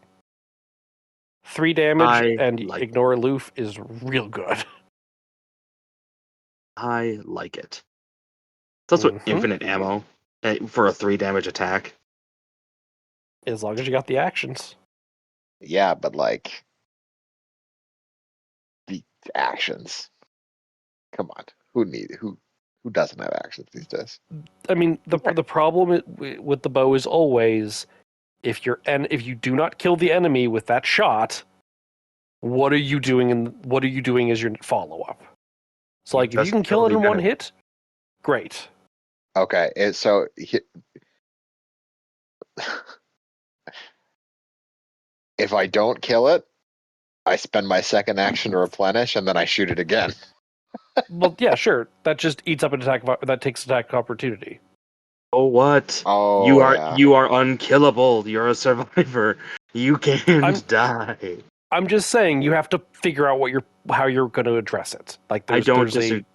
3 damage I and like ignore aloof is real good. I like it. It's also infinite ammo for a 3 damage attack. As long as you got the actions. Yeah, but like the actions. Come on. Who doesn't have actions these days? I mean, the problem with the bow is always if you do not kill the enemy with that shot, what are you doing as your follow up? So like if you Just can kill kill it the in one enemy. hit, great. Okay, if I don't kill it, I spend my second action to replenish, and then I shoot it again. Well, yeah, sure. That just eats up that takes attack opportunity. Oh what? Oh yeah. You are unkillable. You're a survivor. You can't die. I'm just saying you have to figure out how you're going to address it. Like I don't there's disagree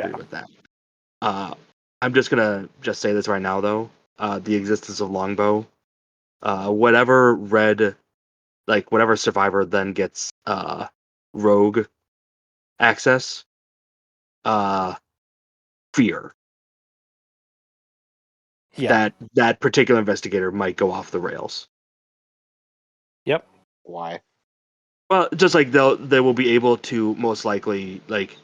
yeah. with that. I'm just gonna say this right now though. The existence of longbow. Whatever survivor then gets rogue access. Fear Yeah. that particular investigator might go off the rails. Yep. Why? Well, just like they will be able to most likely like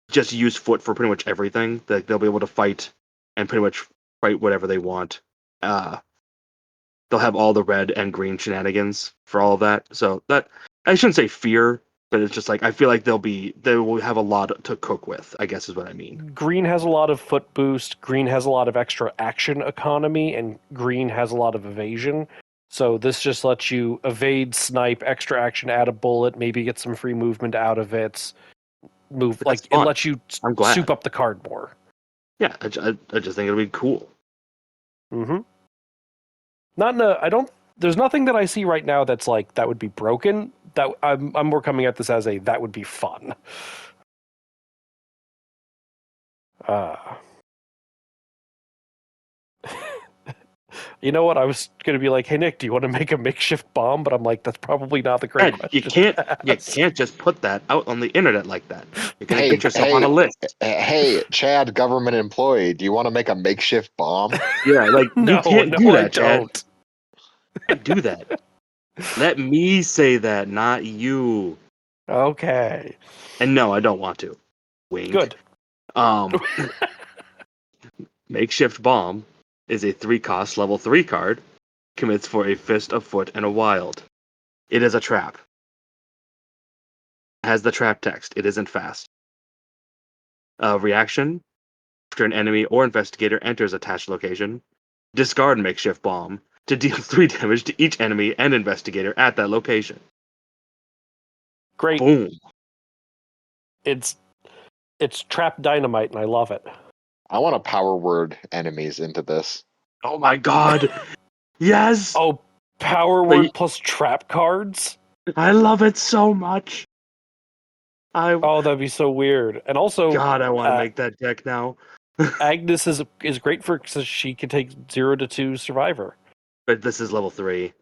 just use foot for pretty much everything. Like they'll be able to fight and pretty much write whatever they want. They'll have all the red and green shenanigans for all of that. So that I shouldn't say fear, but it's just like I feel like they will have a lot to cook with, I guess is what I mean. Green has a lot of foot boost, green has a lot of extra action economy, and green has a lot of evasion. So this just lets you evade, snipe, extra action, add a bullet, maybe get some free movement out of it. But that's It fun. lets you I'm glad. soup up the card more. Yeah, I just think it'll be cool. Mm-hmm. Not in a, I don't. There's nothing that I see right now that's like that would be broken. That I'm more coming at this as a that would be fun. Uh, you know what? I was going to be like, hey Nick, do you want to make a makeshift bomb? But I'm like, that's probably not the great Ed, question. you can't just put that out on the internet like that. You're gonna Hey, get yourself on a list. hey, Chad, government employee, do you want to make a makeshift bomb? Yeah, like you No, can't do I that, Chad. don't. You can't do that. Let me say that, not you. Okay, And no, I don't want to. Wink. good. Um, Makeshift Bomb is a 3-cost level 3 card. Commits for a fist, a foot, and a wild. It is a trap. It has the trap text. It isn't fast. Reaction. After an enemy or investigator enters attached location, discard Makeshift Bomb to deal 3 damage to each enemy and investigator at that location. Great. Boom. It's trap dynamite, and I love it. I want to power word enemies into this. Oh my god. Yes. Oh, power But word plus trap cards. I love it so much. Oh, that'd be so weird. And also, God, I want to make that deck now. Agnes is great for because she can take 0 to 2 Survivor. But this is level 3.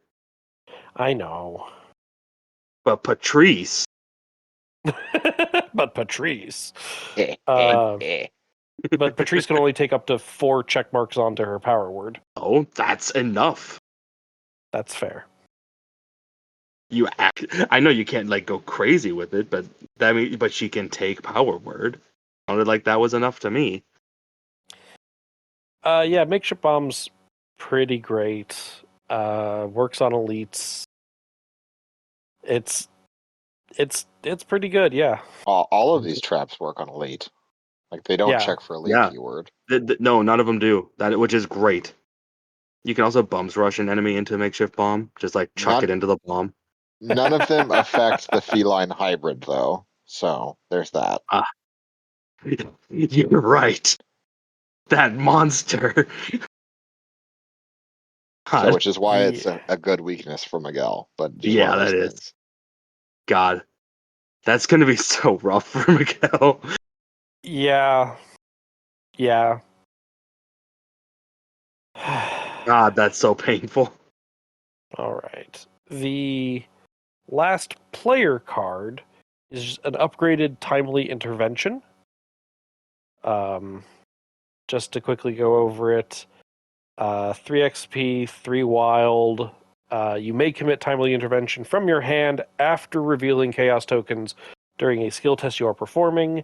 I know, But Patrice. but Patrice. Eh, Uh, but Patrice can only take up to 4 check marks onto her power word. Oh, that's enough. That's fair. I know you can't like go crazy with it, but but she can take power word. Sounded like that was enough to me. Yeah, makeshift bomb's pretty great. Works on elites. It's pretty good. Yeah. all of these traps work on elite. Like they don't Yeah. check for elite Yeah. keyword. No, none of them do that, which is great. You can also bumps rush an enemy into a makeshift bomb, just like chuck it into the bomb. None of them affect the feline hybrid though. So there's that. You're right. That monster. So which is why it's Yeah. a good weakness for Miguel, but just one Yeah, of those that is. things. God, that's gonna be so rough for Miguel. Yeah. Yeah. God, that's so painful. All right. The last player card is an upgraded timely intervention. Just to quickly go over it, 3 XP, 3 wild. You may commit timely intervention from your hand after revealing chaos tokens during a skill test you are performing.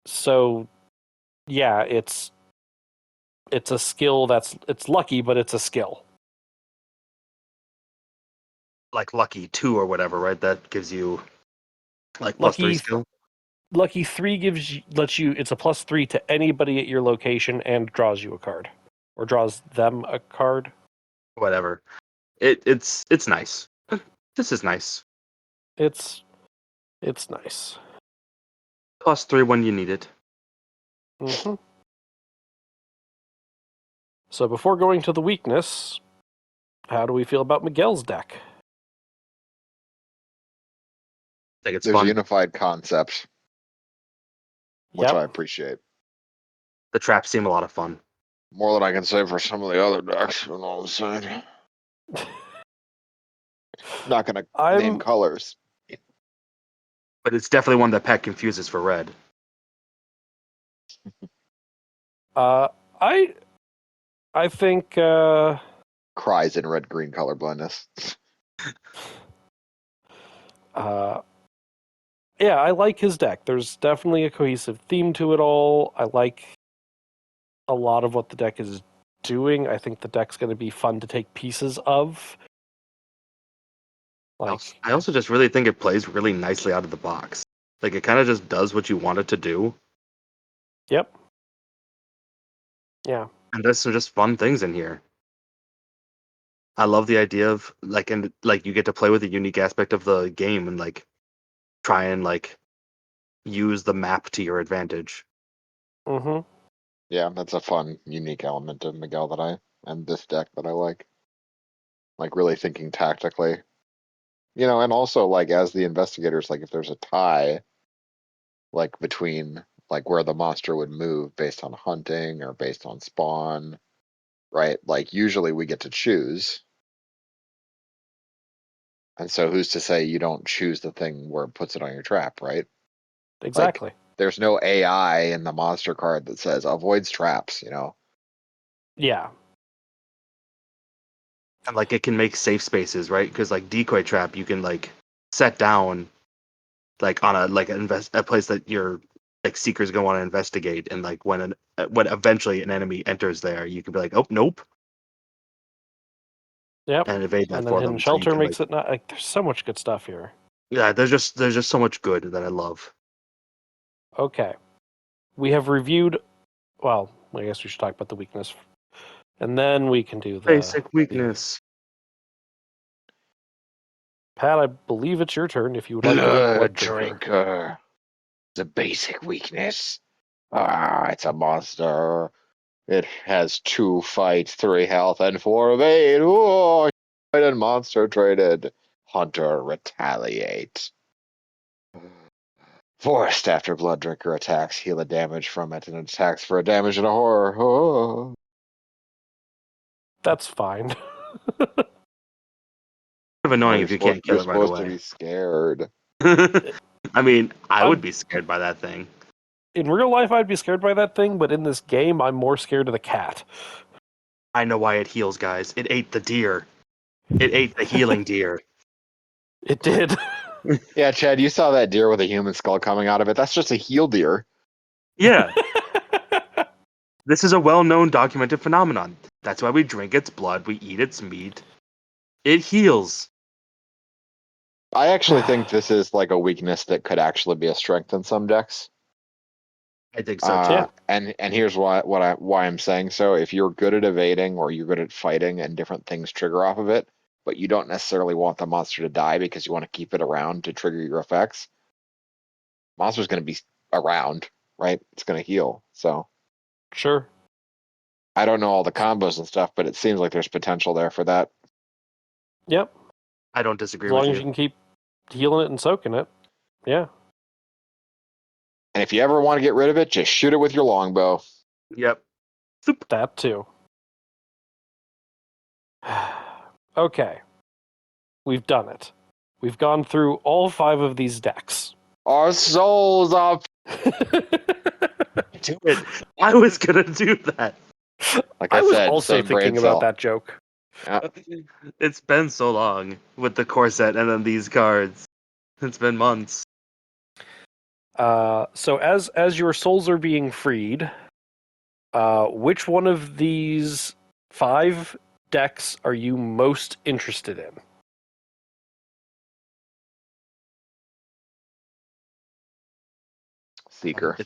So, yeah, it's a skill it's lucky, but it's a skill. Like Lucky 2 or whatever, right? That gives you like plus 3 Lucky skill. Lucky 3 lets you it's a +3 to anybody at your location and draws you a card. Or draws them a card. Whatever. It's nice. This is nice. It's nice. Plus 3 when you need it. Mm-hmm. So before going to the weakness, how do we feel about Miguel's deck? I think it's There's a fun. unified concept, which Yep. I appreciate. The traps seem a lot of fun. More than I can say for some of the other decks, you know what I'm saying? Not gonna name colors. But it's definitely one that Pat confuses for red. I think Cries in red green color blindness. yeah, I like his deck. There's definitely a cohesive theme to it all. I like a lot of what the deck is doing. I think the deck's going to be fun to take pieces of. Like, I also just really think it plays really nicely out of the box. Like, it kind of just does what you want it to do. yep. Yeah. And there's some just fun things in here. I love the idea of you get to play with a unique aspect of the game and like try and like use the map to your advantage. Mm-hmm. Yeah, that's a fun, unique element of Miguel and this deck that I like. Like really thinking tactically. And also like as the investigators, like if there's a tie, like between like where the monster would move based on hunting or based on spawn, right? Like usually we get to choose. And so who's to say you don't choose the thing where it puts it on your trap, right? Like Exactly. there's no AI in the monster card that says avoids traps, Yeah. And like it can make safe spaces, right? Because like decoy trap, you can like set down like on a place that your like seeker's gonna want to investigate, and like when eventually an enemy enters there, you can be like, oh nope, Yep. and evade And that then for Hidden them. So you Shelter can like makes it not like there's so much good stuff here. yeah, there's just so much good that I love. Okay. We have reviewed well, I guess we should talk about the weakness. And then we can do the Basic weakness. Pat, I believe it's your turn if you would like to read Blood Drinker. Drinker. It's a basic weakness. Ah, it's a monster. It has 2 fight, 3 health, and 4 evade. Oh, and monster traded. Hunter retaliate. Forced after Blood Drinker attacks, heal a damage from it, and attacks for a damage and a horror. Oh. That's fine. Kind of annoying You're if you supposed, can't you're kill it right supposed to away. be scared. I mean, I would I'm be scared by that thing. in real life I'd be scared by that thing, but in this game I'm more scared of the cat. I know why it heals, guys. It ate the deer. It ate the healing deer. It did. Yeah, Chad, you saw that deer with a human skull coming out of it. That's just a heel deer. Yeah, this is a well-known documented phenomenon. That's why we drink its blood, we eat its meat. It heals. I actually think this is like a weakness that could actually be a strength in some decks. I think so too. Yeah. And here's why I'm saying so. If you're good at evading or you're good at fighting and different things trigger off of it, but you don't necessarily want the monster to die because you want to keep it around to trigger your effects, monster's going to be around, right? It's going to heal. So Sure. I don't know all the combos and stuff, but it seems like there's potential there for that. Yep. I don't As disagree long with as you can keep healing it and soaking it. Yeah. And if you ever want to get rid of it, just shoot it with your longbow. Yep. That too. Okay. We've done it. We've gone through all 5 of these decks. Our souls are. Do it. I was gonna do that. Like I was said, also same brain thinking about cell. that joke. Yeah. It's been so long with the core set and then these cards. It's been months. So as your souls are being freed, which one of these 5 decks are you most interested in? Seeker.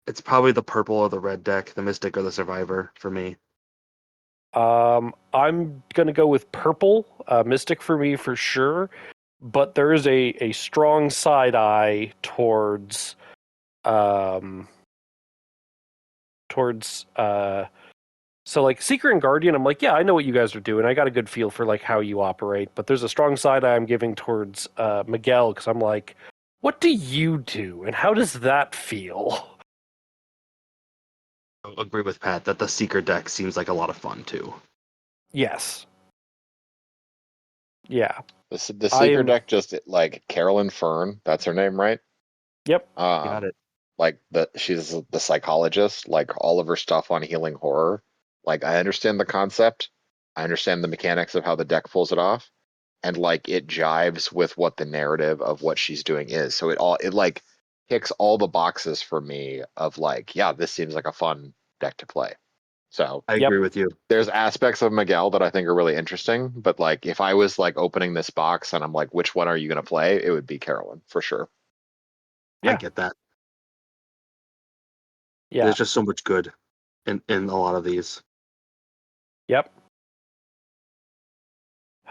It's probably the purple or the red deck, the Mystic or the Survivor for me. I'm gonna go with purple, Mystic for me for sure, but there is a strong side eye towards towards so like Seeker and Guardian. I'm like, yeah, I know what you guys are doing. I got a good feel for like how you operate, but there's a strong side eye I'm giving towards Miguel because I'm like, what do you do, and how does that feel? I agree with Pat that the Seeker deck seems like a lot of fun too. Yes. Yeah. The I Seeker am. deck just like Carolyn Fern, that's her name, right? Yep. Got it. Like she's the psychologist, like all of her stuff on healing horror. Like I understand the concept, I understand the mechanics of how the deck pulls it off, and like it jives with what the narrative of what she's doing is. So it like ticks all the boxes for me of like, yeah, this seems like a fun deck to play. So I Yep. agree with you. there's aspects of Miguel that I think are really interesting, but like if I was like opening this box and I'm like, which one are you gonna play? It would be Carolyn for sure. I Yeah. get that. Yeah. There's just so much good in a lot of these. Yep.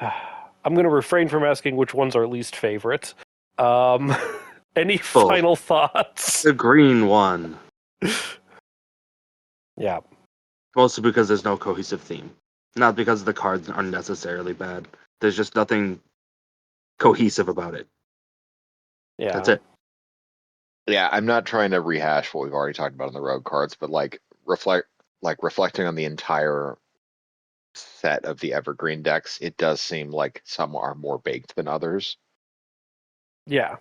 I'm going to refrain from asking which one's our least favorite. Any final thoughts? The green one, Yeah. mostly because there's no cohesive theme. Not because the cards are necessarily bad. There's just nothing cohesive about it. Yeah. That's it. Yeah, I'm not trying to rehash what we've already talked about in the rogue cards, but reflecting on the entire set of the evergreen decks, it does seem like some are more baked than others. Yeah.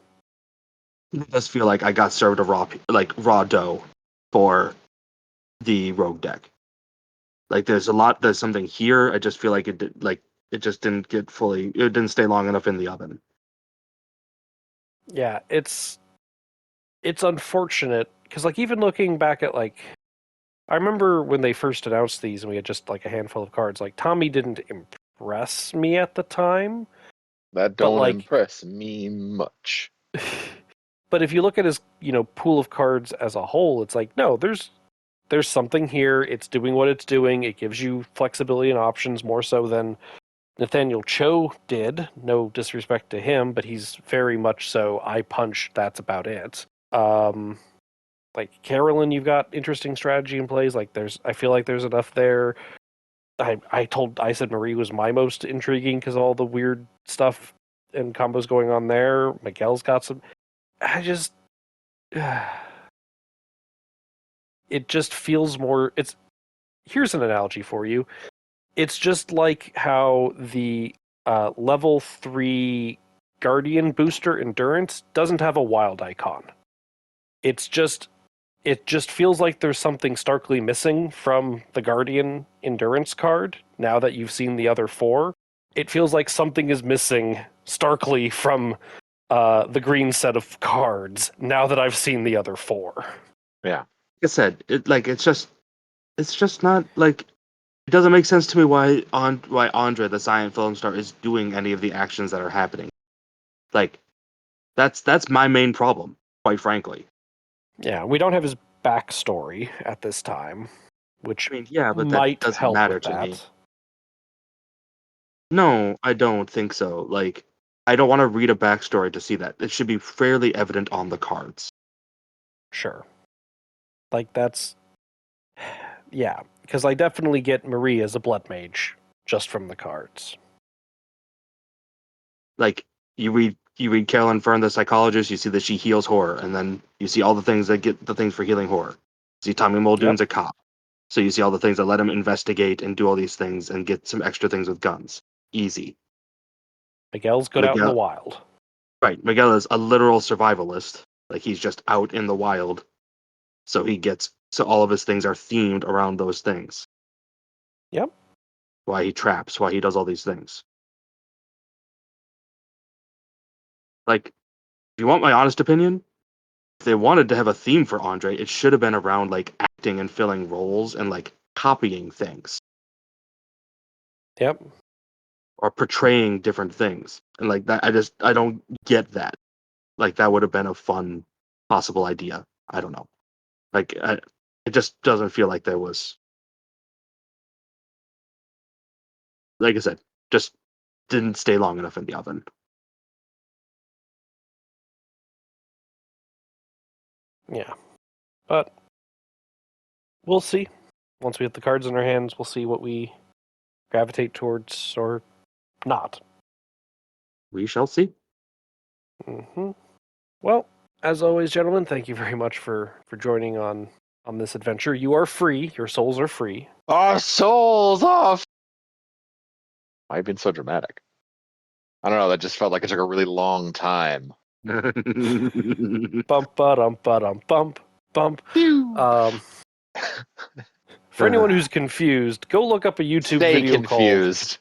It does feel like I got served a raw dough for the rogue deck. Like there's something here. I just feel like it just didn't get fully. It didn't stay long enough in the oven. Yeah. It's unfortunate because like even looking back at like I remember when they first announced these and we had just like a handful of cards. Like Tommy didn't impress me at the time, That but don't like impress me much. but if you look at his, pool of cards as a whole, it's like no, there's something here. It's doing what it's doing. It gives you flexibility and options more so than Nathaniel Cho did. No disrespect to him, but he's very much so I punch, that's about it. Like Carolyn, you've got interesting strategy in plays. Like I feel like there's enough there. I said Marie was my most intriguing because of all the weird stuff and combos going on there. Miguel's got some. I just, it just feels more. Here's an analogy for you. It's just like how the level 3 Guardian booster Endurance doesn't have a wild icon. It just feels like there's something starkly missing from the Guardian Endurance card now that you've seen the other 4. It feels like something is missing starkly from the green set of cards now that I've seen the other 4. Yeah. Like I said, it's just not like it doesn't make sense to me why Andre the Science Film Star is doing any of the actions that are happening. Like that's my main problem, quite frankly. Yeah, we don't have his backstory at this time, which I mean, yeah, but that might doesn't help matter with to that. me. No, I don't think so. Like, I don't want to read a backstory to see that. It should be fairly evident on the cards. Sure. Like that's yeah, because I definitely get Marie as a blood mage just from the cards. Like, you read Carolyn Fern, the psychologist, you see that she heals horror, and then you see all the things that get the things for healing horror. You see Tommy Muldoon's Yep. a cop. So you see all the things that let him investigate and do all these things and get some extra things with guns. Easy. Miguel's good out in the Miguel, wild. right? Miguel is a literal survivalist. Like he's just out in the wild. So all of his things are themed around those things. Yep. Why he traps, why he does all these things. Like, if you want my honest opinion, if they wanted to have a theme for Andre, it should have been around like acting and filling roles and like copying things Yep. or portraying different things. And like that I don't get that. Like that would have been a fun possible idea. I don't know. It just doesn't feel like there was, like I said, just didn't stay long enough in the oven. Yeah. But we'll see. Once we have the cards in our hands, we'll see what we gravitate towards or not. We shall see. Mm-hmm. Well, as always, gentlemen, thank you very much for joining on this adventure. You are free. Your souls are free. Our souls off. Why have you been so dramatic? I don't know. That just felt like it took a really long time. Bump, bump, bump. Phew. For anyone who's confused, go look up a YouTube Stay video called. confused.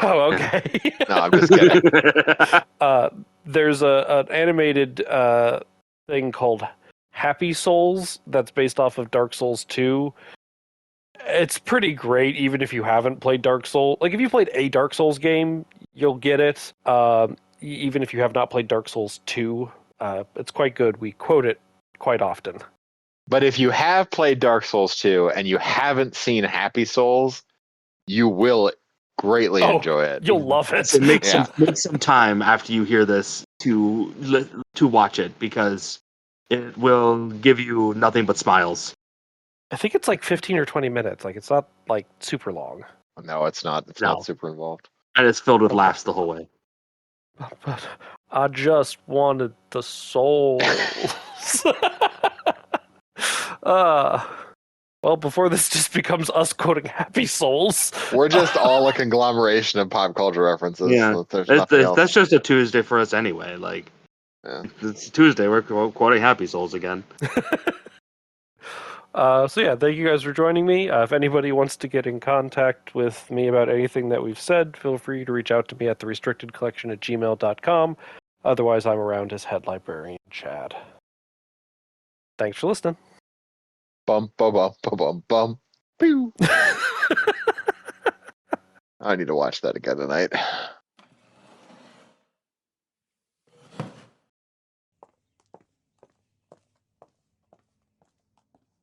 Oh, okay. No, I'm just kidding. There's an animated thing called Happy Souls that's based off of Dark Souls 2. It's pretty great, even if you haven't played Dark Souls. Like, if you played a Dark Souls game, you'll get it. Even if you have not played Dark Souls 2, it's quite good. We quote it quite often. But if you have played Dark Souls 2 and you haven't seen Happy Souls, you will greatly enjoy it. You'll love it. So make Yeah. some time after you hear this to watch it, because it will give you nothing but smiles. I think it's like 15 or 20 minutes. Like, it's not like super long. No, it's not. It's No. not super involved. And it's filled with Okay. laughs the whole way. But I just wanted the souls. Well, before this just becomes us quoting Happy Souls. We're just all a conglomeration of pop culture references. Yeah, So there's nothing else. that's just a Tuesday for us anyway. Like, Yeah. it's Tuesday. We're quoting Happy Souls again. So yeah, thank you guys for joining me. If anybody wants to get in contact with me about anything that we've said, feel free to reach out to me at therestrictedcollection@gmail.com. Otherwise, I'm around as head librarian Chad. Thanks for listening. Bum, bum, bum, bum, bum, bum. Pew. I need to watch that again tonight.